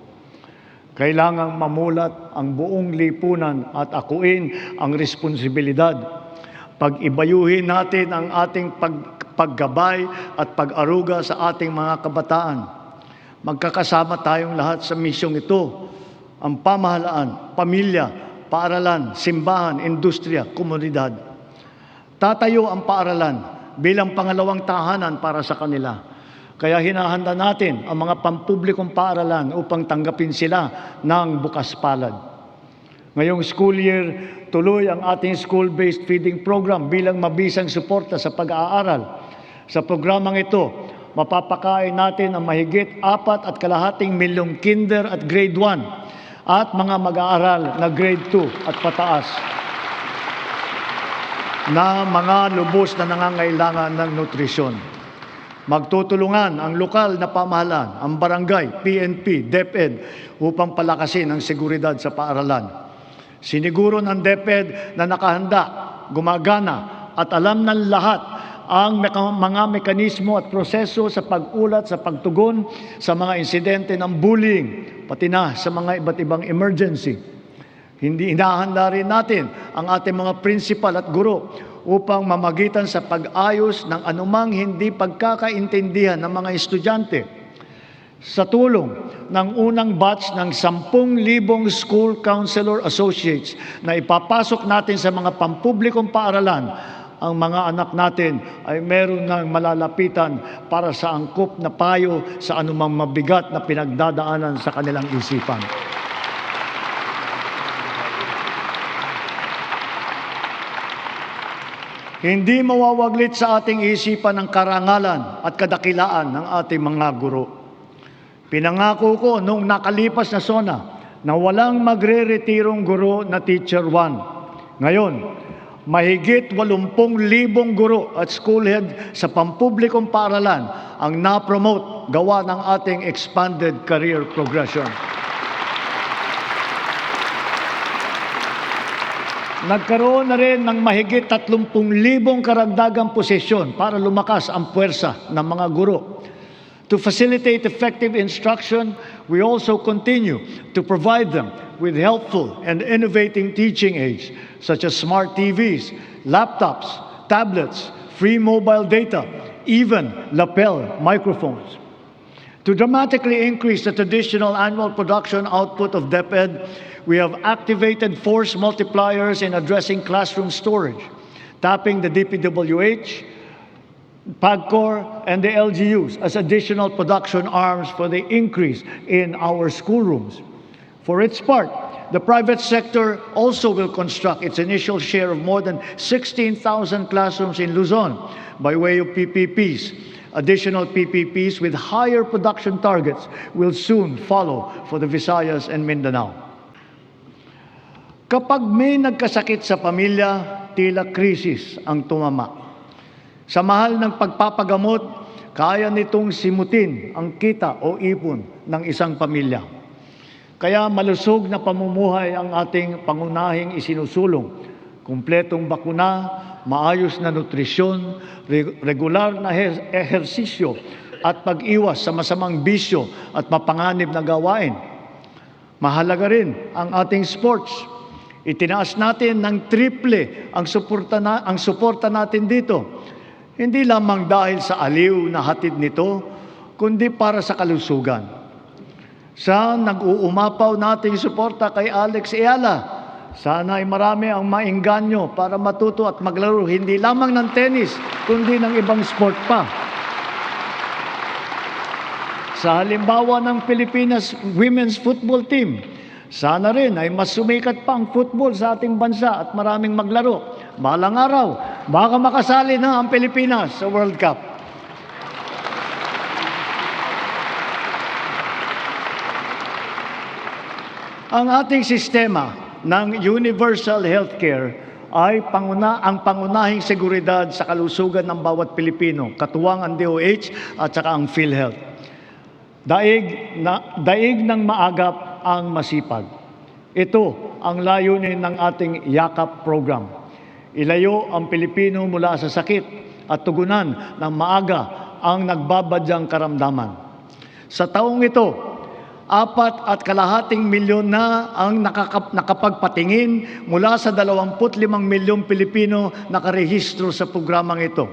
Kailangang mamulat ang buong lipunan at akuin ang responsibilidad. Pag-ibayuhin natin ang ating paggabay at pag-aruga sa ating mga kabataan. Magkakasama tayong lahat sa misyong ito. Ang pamahalaan, pamilya, paaralan, simbahan, industriya, komunidad. Tatayo ang paaralan bilang pangalawang tahanan para sa kanila. Kaya hinahanda natin ang mga pampublikong paaralan upang tanggapin sila ng bukas palad. Ngayong school year, tuloy ang ating school-based feeding program bilang mabisang suporta sa pag-aaral. Sa programang ito, mapapakain natin ang mahigit 4.5 milyong kinder at grade 1 at mga mag-aaral na grade 2 at pataas na mga lubos na nangangailangan ng nutrisyon. Magtutulungan ang lokal na pamahalaan, ang barangay, PNP, DepEd upang palakasin ang seguridad sa paaralan. Siniguro ng DepEd na nakahanda, gumagana at alam ng lahat ang mga mekanismo at proseso sa pag-ulat sa pagtugon sa mga insidente ng bullying, pati na sa mga iba't ibang emergency. Hinahanda rin natin ang ating mga principal at guro upang mamagitan sa pag-ayos ng anumang hindi pagkakaintindihan ng mga estudyante. Sa tulong ng unang batch ng 10,000 school counselor associates na ipapasok natin sa mga pampublikong paaralan, ang mga anak natin ay meron ng malalapitan para sa angkop na payo sa anumang mabigat na pinagdadaanan sa kanilang isipan. Hindi mawawaglit sa ating isipan ang karangalan at kadakilaan ng ating mga guro. Pinangako ko noong nakalipas na SONA na walang magre-retirong guro na Teacher 1. Ngayon, mahigit 80,000 guro at school head sa pampublikong paaralan ang na-promote gawa ng ating expanded career progression. Nagkaroon na rin ng mahigit 30,000 karagdagang posisyon para lumakas ang puwersa ng mga guro. To facilitate effective instruction, we also continue to provide them with helpful and innovating teaching aids such as smart TVs, laptops, tablets, free mobile data, even lapel microphones. To dramatically increase the traditional annual production output of DepEd, we have activated force multipliers in addressing classroom storage, tapping the DPWH, PAGCOR, and the LGUs as additional production arms for the increase in our schoolrooms. For its part, the private sector also will construct its initial share of more than 16,000 classrooms in Luzon by way of PPPs. Additional PPPs with higher production targets will soon follow for the Visayas and Mindanao. Kapag may nagkasakit sa pamilya, tila krisis ang tumama. Sa mahal ng pagpapagamot, kaya nitong simutin ang kita o ipon ng isang pamilya. Kaya malusog na pamumuhay ang ating pangunahing isinusulong. Kumpletong bakuna, maayos na nutrisyon, regular na ehersisyo at pag-iwas sa masamang bisyo at mapanganib na gawain. Mahalaga rin ang ating sports. Itinaas natin ng triple ang suporta natin dito Hindi lamang dahil sa aliw na hatid nito, kundi para sa kalusugan. Sa nag-uumapaw nating suporta kay Alex Eala, sana ay marami ang maengganyo para matuto at maglaro hindi lamang ng tennis, kundi ng ibang sport pa. Sa halimbawa ng Pilipinas Women's Football Team, sana rin ay mas sumikat pa ang football sa ating bansa at maraming maglaro. Balang araw, baka makasali na ang Pilipinas sa World Cup. Ang ating sistema ng universal healthcare ay ang pangunahing seguridad sa kalusugan ng bawat Pilipino, katuwang ang DOH at saka ang PhilHealth. Daig ng maagap ang masipag. Ito ang layunin ng ating YAKAP program. Ilayo ang Pilipino mula sa sakit at tugunan ng maaga ang nagbabadyang karamdaman. Sa taong ito, 4.5 milyon na ang nakapagpatingin mula sa 25 milyong Pilipino nakarehistro sa programang ito.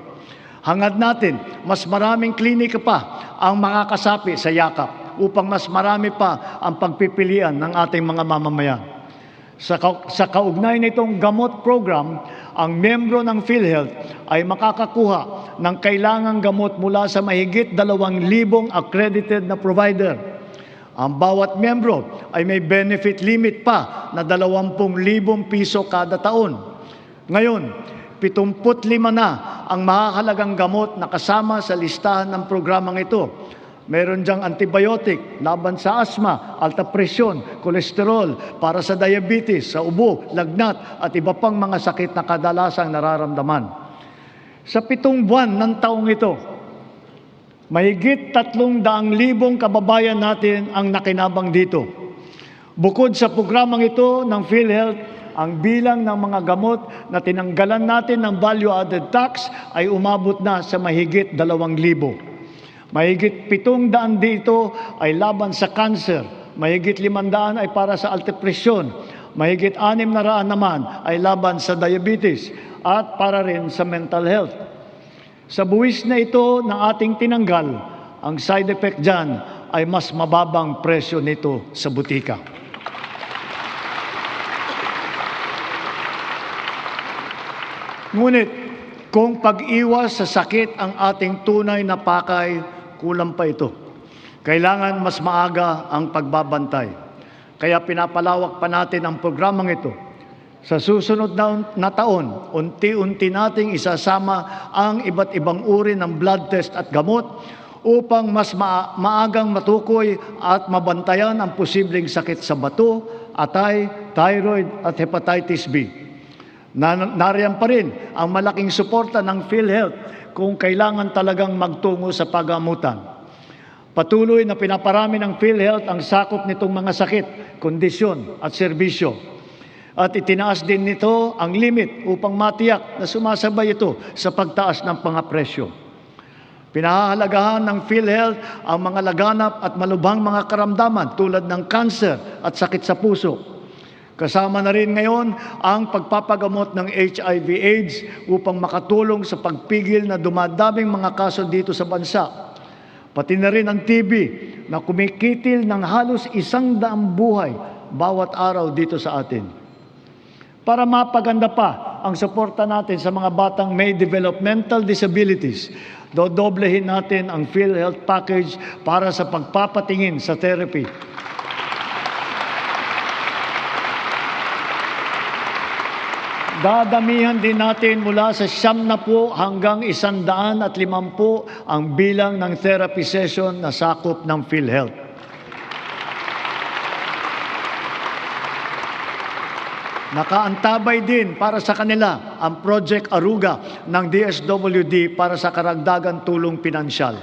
Hangad natin, mas maraming klinika pa ang makakasapi sa YAKAP upang mas marami pa ang pagpipilian ng ating mga mamamayan. Sa kaugnay nitong gamot program, ang miyembro ng PhilHealth ay makakakuha ng kailangang gamot mula sa mahigit 2,000 accredited na provider. Ang bawat miyembro ay may benefit limit pa na 20,000 piso kada taon. Ngayon, 75 na ang mahahalagang gamot na kasama sa listahan ng programang ito. Meron diyang antibiotic, laban sa asma, alta presyon, kolesterol, para sa diabetes, sa ubo, lagnat, at iba pang mga sakit na kadalasang nararamdaman. Sa 7 buwan ng taong ito, mahigit 300,000 kababayan natin ang nakinabang dito. Bukod sa programang ito ng PhilHealth, ang bilang ng mga gamot na tinanggalan natin ng value-added tax ay umabot na sa mahigit 2,000. Mahigit 700 dito ay laban sa cancer, mahigit 500 ay para sa alta presyon, mahigit 600 naman ay laban sa diabetes at para rin sa mental health. Sa buwis na ito na ating tinanggal, ang side effect dyan ay mas mababang presyo nito sa butika. Ngunit, kung pag-iwas sa sakit ang ating tunay na pakay, kulang pa ito. Kailangan mas maaga ang pagbabantay. Kaya pinapalawak pa natin ang programang ito. Sa susunod na taon, unti-unti nating isasama ang iba't ibang uri ng blood test at gamot upang mas maagang matukoy at mabantayan ang posibleng sakit sa bato, atay, thyroid at hepatitis B. Nariyan pa rin ang malaking suporta ng PhilHealth kung kailangan talagang magtungo sa pagamutan. Patuloy na pinaparami ng PhilHealth ang sakop nitong mga sakit, kondisyon at serbisyo. At itinaas din nito ang limit upang matiyak na sumasabay ito sa pagtaas ng mga presyo. Pinahahalagahan ng PhilHealth ang mga laganap at malubhang mga karamdaman tulad ng cancer at sakit sa puso. Kasama na rin ngayon ang pagpapagamot ng HIV/AIDS upang makatulong sa pagpigil na dumadaming mga kaso dito sa bansa. Pati na rin ang TB na kumikitil ng halos 100 buhay bawat araw dito sa atin. Para mapaganda pa ang suporta natin sa mga batang may developmental disabilities, dodoblehin natin ang PhilHealth package para sa pagpapatingin sa therapy. Dadamihan din natin mula sa 90 hanggang 150 ang bilang ng therapy session na sakop ng PhilHealth. Nakaantabay din para sa kanila ang Project Aruga ng DSWD para sa karagdagang tulong pinansyal.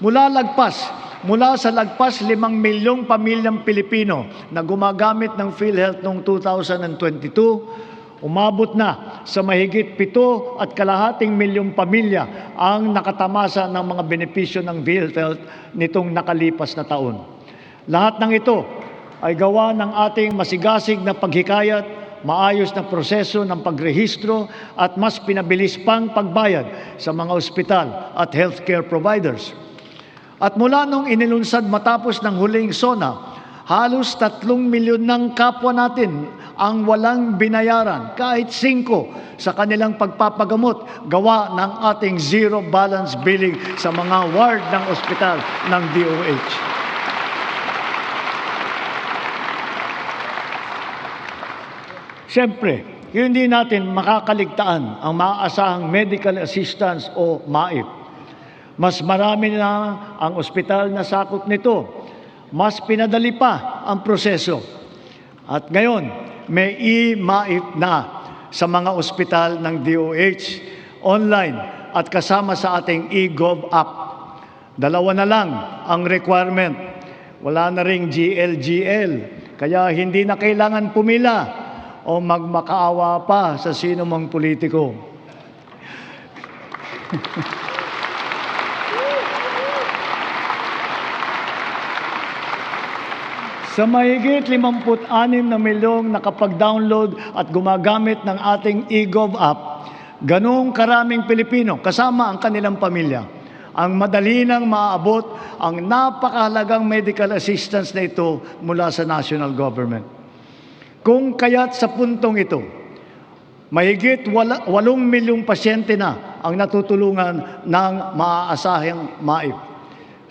Mula sa lagpas 5 milyong pamilyang Pilipino na gumagamit ng PhilHealth noong 2022, umabot na sa mahigit 7.5 milyong pamilya ang nakatamasa ng mga benepisyo ng PhilHealth nitong nakalipas na taon. Lahat ng ito ay gawa ng ating masigasig na paghikayat maayos na proseso ng pagrehistro at mas pinabilis pang pagbayad sa mga ospital at healthcare providers. At mula nung inilunsad matapos ng huling SONA, halos 3 milyon ng kapwa natin ang walang binayaran kahit 5 sa kanilang pagpapagamot gawa ng ating zero balance billing sa mga ward ng ospital ng DOH. Siyempre, hindi natin makakaligtaan ang maaasahang medical assistance o MAIP. Mas marami na ang ospital na sakop nito. Mas pinadali pa ang proseso. At ngayon, may e-MAIP na sa mga ospital ng DOH, online at kasama sa ating eGov app. 2 na lang ang requirement. Wala na ring GLGL. Kaya hindi na kailangan pumila o magmakaawa pa sa sino mang politiko. Sa mahigit 56 na milyong nakapag-download at gumagamit ng ating eGov app, ganong karaming Pilipino, kasama ang kanilang pamilya, ang madali nang maaabot ang napakahalagang medical assistance na ito mula sa national government. Kung kaya't sa puntong ito, mahigit 8 milyong pasyente na ang natutulungan ng maaasahang MAIP.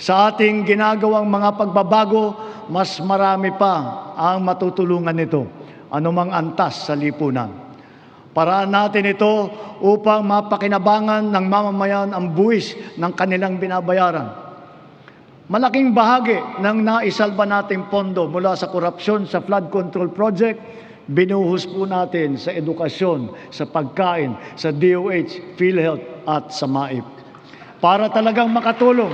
Sa ating ginagawang mga pagbabago, mas marami pa ang matutulungan nito, anumang antas sa lipunan. Paraan natin ito upang mapakinabangan ng mamamayan ang buwis ng kanilang binabayaran. Malaking bahagi ng naisalba nating pondo mula sa korupsyon sa flood control project, binuhos po natin sa edukasyon, sa pagkain, sa DOH, PhilHealth at sa MAIP. Para talagang makatulong,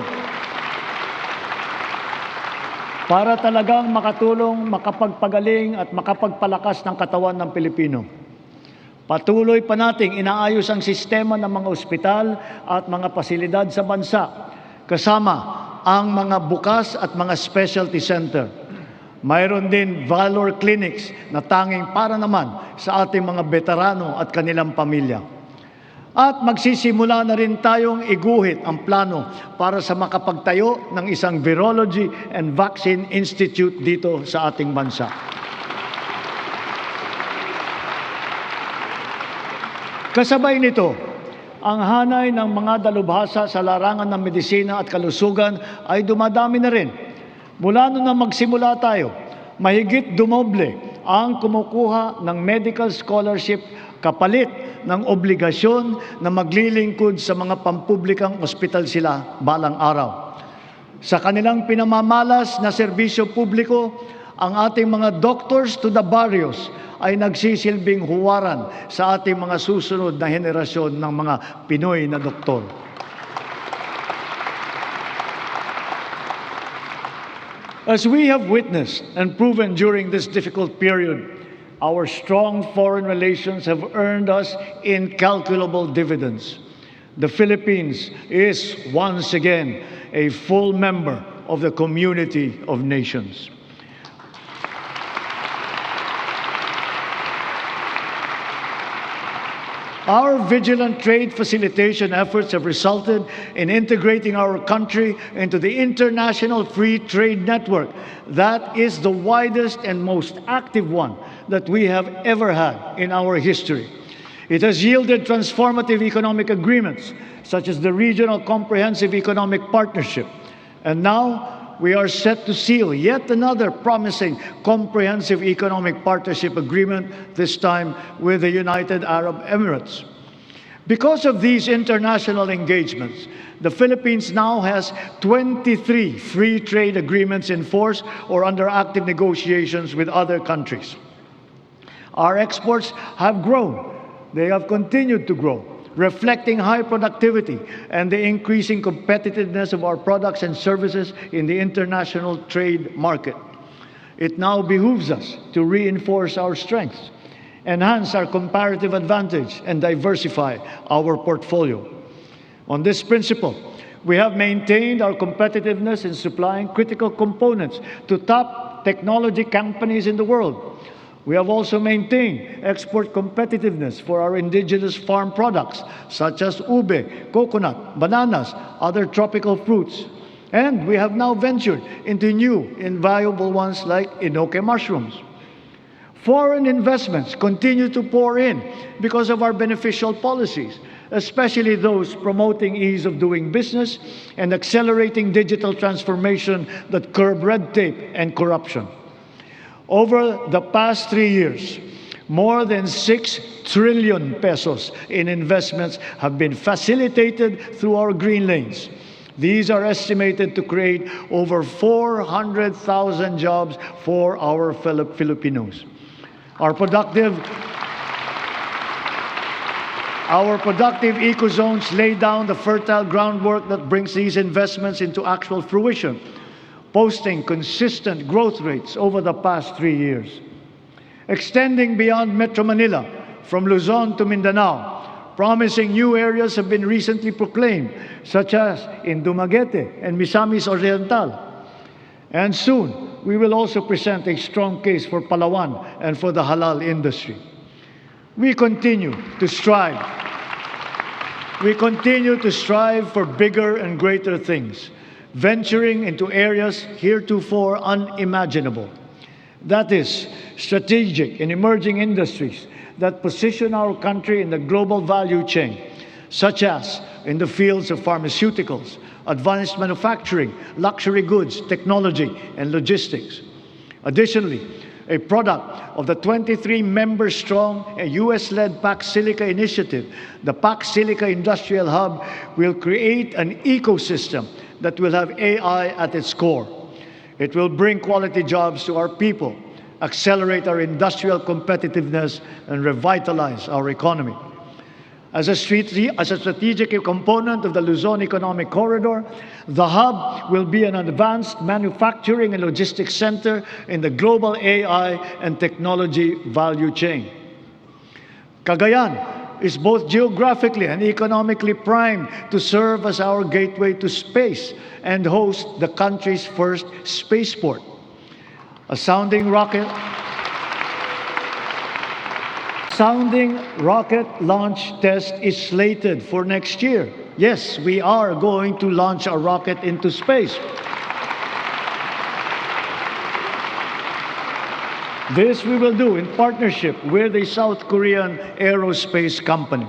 makapagpagaling at makapagpalakas ng katawan ng Pilipino. Patuloy pa nating inaayos ang sistema ng mga ospital at mga pasilidad sa bansa, kasama ang mga bukas at mga specialty center. Mayroon din valor clinics na tanging para naman sa ating mga veterano at kanilang pamilya. At magsisimula na rin tayong iguhit ang plano para sa makapagtayo ng isang Virology and Vaccine Institute dito sa ating bansa. Kasabay nito, ang hanay ng mga dalubhasa sa larangan ng medisina at kalusugan ay dumadami na rin. Mula noon na magsimula tayo, mahigit dumoble ang kumukuha ng medical scholarship kapalit ng obligasyon na maglilingkod sa mga pampublikang ospital sila balang araw. Sa kanilang pinamamalas na serbisyo publiko, ang ating mga doctors to the barrios ay nagsisilbing huwaran sa ating mga susunod na henerasyon ng mga Pinoy na doktor. As we have witnessed and proven during this difficult period, our strong foreign relations have earned us incalculable dividends. The Philippines is once again a full member of the community of nations. Our vigilant trade facilitation efforts have resulted in integrating our country into the international free trade network that is the widest and most active one that we have ever had in our history. It has yielded transformative economic agreements such as the Regional Comprehensive Economic Partnership. And now we are set to seal yet another promising comprehensive economic partnership agreement, this time with the United Arab Emirates. Because of these international engagements, the Philippines now has 23 free trade agreements in force or under active negotiations with other countries. Our exports have grown. They have continued to grow, reflecting high productivity and the increasing competitiveness of our products and services in the international trade market. It now behooves us to reinforce our strengths, enhance our comparative advantage, and diversify our portfolio. On this principle, we have maintained our competitiveness in supplying critical components to top technology companies in the world. We have also maintained export competitiveness for our indigenous farm products such as ube, coconut, bananas, other tropical fruits. And we have now ventured into new invaluable ones like enoke mushrooms. Foreign investments continue to pour in because of our beneficial policies, especially those promoting ease of doing business and accelerating digital transformation that curb red tape and corruption. Over the past 3 years, more than 6 trillion pesos in investments have been facilitated through our green lanes. These are estimated to create over 400,000 jobs for our Filipinos. Our productive eco-zones lay down the fertile groundwork that brings these investments into actual fruition, posting consistent growth rates over the past 3 years. Extending beyond Metro Manila, from Luzon to Mindanao, promising new areas have been recently proclaimed, such as in Dumaguete and Misamis Oriental. And soon, we will also present a strong case for Palawan and for the halal industry. We continue to strive for bigger and greater things, venturing into areas heretofore unimaginable. That is, strategic and emerging industries that position our country in the global value chain, such as in the fields of pharmaceuticals, advanced manufacturing, luxury goods, technology, and logistics. Additionally, a product of the 23-member-strong US-led Pac Silica initiative, the Pac Silica Industrial Hub will create an ecosystem that will have AI at its core. It will bring quality jobs to our people, accelerate our industrial competitiveness, and revitalize our economy. As a strategic component of the Luzon Economic Corridor, the hub will be an advanced manufacturing and logistics center in the global AI and technology value chain. Cagayan is both geographically and economically primed to serve as our gateway to space and host the country's first spaceport. A sounding rocket launch test is slated for next year. Yes, we are going to launch a rocket into space. This we will do in partnership with a South Korean aerospace company.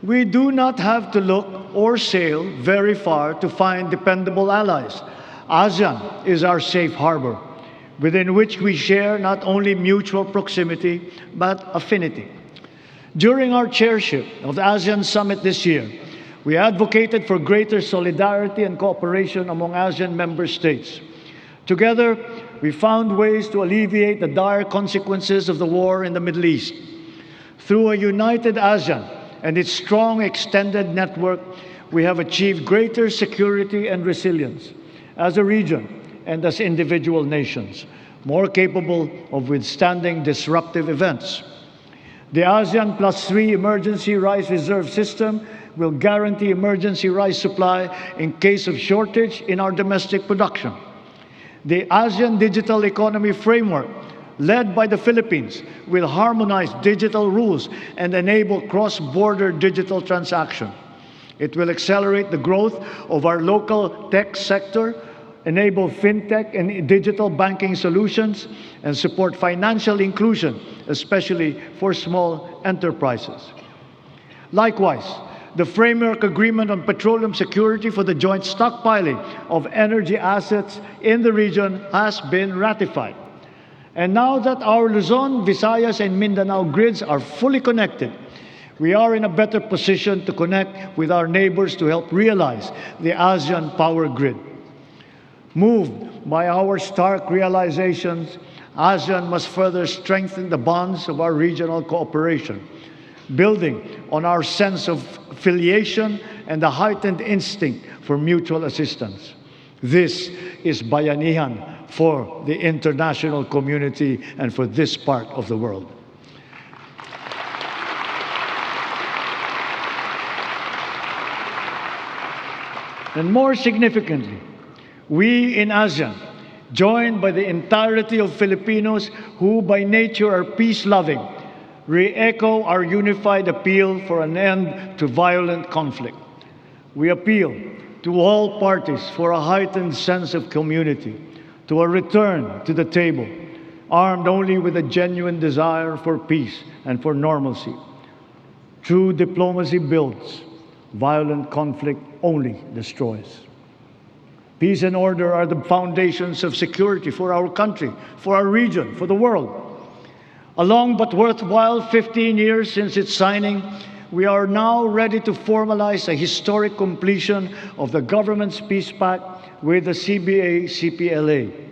We do not have to look or sail very far to find dependable allies. ASEAN is our safe harbor, within which we share not only mutual proximity, but affinity. During our chairship of the ASEAN Summit this year, we advocated for greater solidarity and cooperation among ASEAN member states. Together, we found ways to alleviate the dire consequences of the war in the Middle East. Through a united ASEAN and its strong extended network, we have achieved greater security and resilience as a region and as individual nations, more capable of withstanding disruptive events. The ASEAN +3 Emergency Rice Reserve System will guarantee emergency rice supply in case of shortage in our domestic production. The ASEAN Digital Economy Framework, led by the Philippines, will harmonize digital rules and enable cross-border digital transaction. It will accelerate the growth of our local tech sector, enable fintech and digital banking solutions, and support financial inclusion, especially for small enterprises. Likewise, the Framework Agreement on Petroleum Security for the joint stockpiling of energy assets in the region has been ratified. And now that our Luzon, Visayas, and Mindanao grids are fully connected, we are in a better position to connect with our neighbors to help realize the ASEAN Power Grid. Moved by our stark realizations, ASEAN must further strengthen the bonds of our regional cooperation, building on our sense of affiliation and the heightened instinct for mutual assistance. This is bayanihan for the international community and for this part of the world. And more significantly, we in ASEAN joined by the entirety of Filipinos who by nature are peace-loving, re-echo our unified appeal for an end to violent conflict. We appeal to all parties for a heightened sense of community, to a return to the table, armed only with a genuine desire for peace and for normalcy. True diplomacy builds, violent conflict only destroys. Peace and order are the foundations of security for our country, for our region, for the world. A long but worthwhile 15 years since its signing, we are now ready to formalize a historic completion of the government's peace pact with the CBA-CPLA.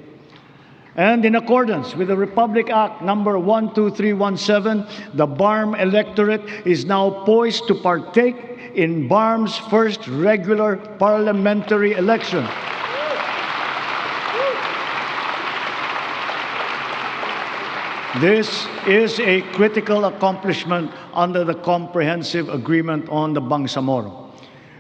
And in accordance with the Republic Act number 12317, the BARM electorate is now poised to partake in BARM's first regular parliamentary election. This is a critical accomplishment under the Comprehensive Agreement on the Bangsamoro.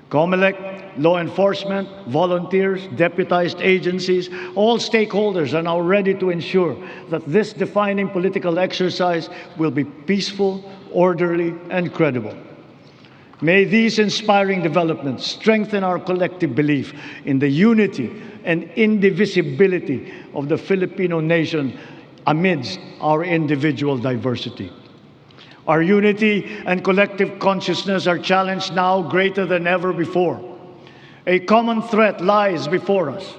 COMELEC, law enforcement, volunteers, deputized agencies, all stakeholders are now ready to ensure that this defining political exercise will be peaceful, orderly, and credible. May these inspiring developments strengthen our collective belief in the unity and indivisibility of the Filipino nation amidst our individual diversity. Our unity and collective consciousness are challenged now greater than ever before. A common threat lies before us,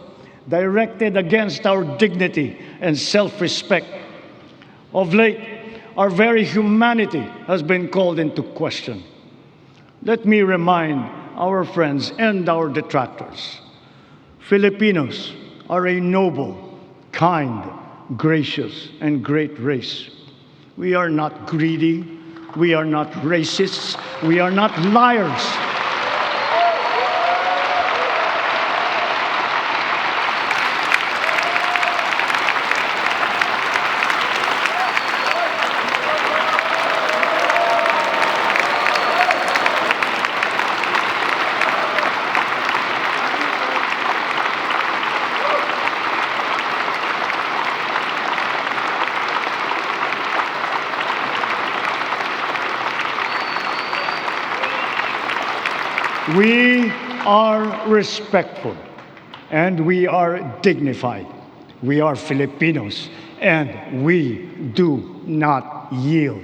directed against our dignity and self-respect. Of late, our very humanity has been called into question. Let me remind our friends and our detractors, Filipinos are a noble, kind, gracious, and great race. We are not greedy. We are not racists. We are not liars. We are respectful and we are dignified. We are Filipinos and we do not yield.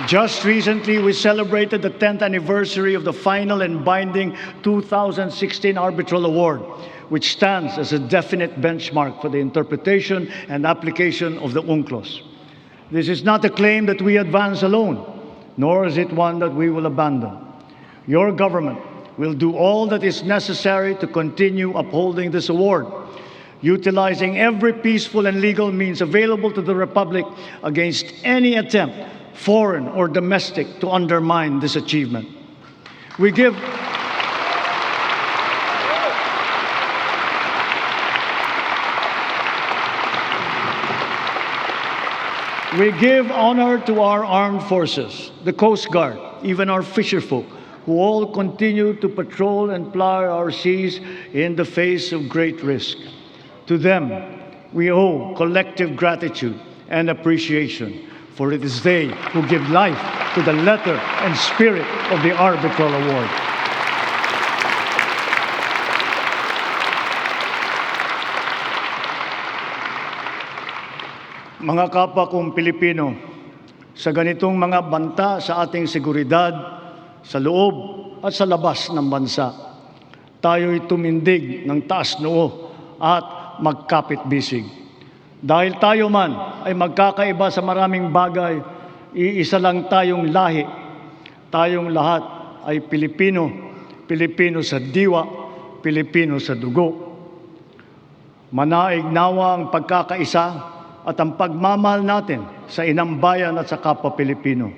Just recently, we celebrated the 10th anniversary of the final and binding 2016 Arbitral Award, which stands as a definite benchmark for the interpretation and application of the UNCLOS. This is not a claim that we advance alone, nor is it one that we will abandon. Your government will do all that is necessary to continue upholding this award, utilizing every peaceful and legal means available to the Republic against any attempt, foreign or domestic, to undermine this achievement. We give honor to our armed forces, the Coast Guard, even our fisherfolk, who all continue to patrol and ply our seas in the face of great risk. To them, we owe collective gratitude and appreciation, for it is they who give life to the letter and spirit of the Arbitral Award. Mga kapwa kong Pilipino, sa ganitong mga banta sa ating seguridad, sa loob at sa labas ng bansa, tayo'y tumindig ng taas noo at magkapit-bisig. Dahil tayo man ay magkakaiba sa maraming bagay, iisa lang tayong lahi. Tayong lahat ay Pilipino, Pilipino sa diwa, Pilipino sa dugo. Manaig nawa ang pagkakaisa at ang pagmamahal natin sa inang bayan at sa kapwa Pilipino.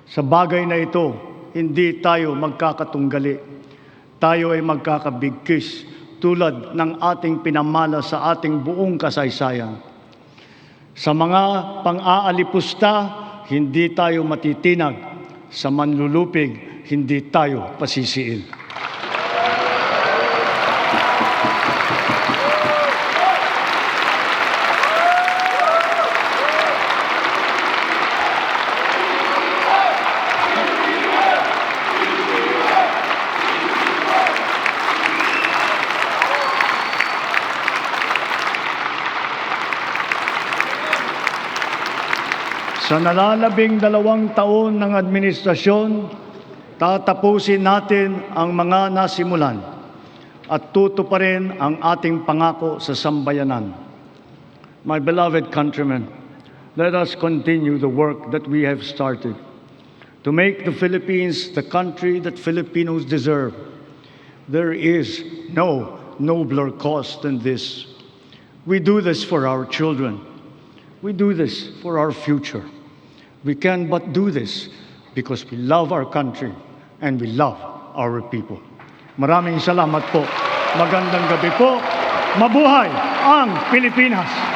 Sa bagay na ito, hindi tayo magkakatunggali. Tayo ay magkakabigkis tulad ng ating pinamana sa ating buong kasaysayan. Sa mga pang-aalipusta, hindi tayo matitinag. Sa manlulupig, hindi tayo pasisiil. Sa nalalabing 2 taon ng administrasyon, tatapusin natin ang mga nasimulan at tutuparin ang ating pangako sa sambayanan. My beloved countrymen, let us continue the work that we have started to make the Philippines the country that Filipinos deserve. There is no nobler cause than this. We do this for our children. We do this for our future. We can but do this because we love our country and we love our people. Maraming salamat po. Magandang gabi po. Mabuhay ang Pilipinas!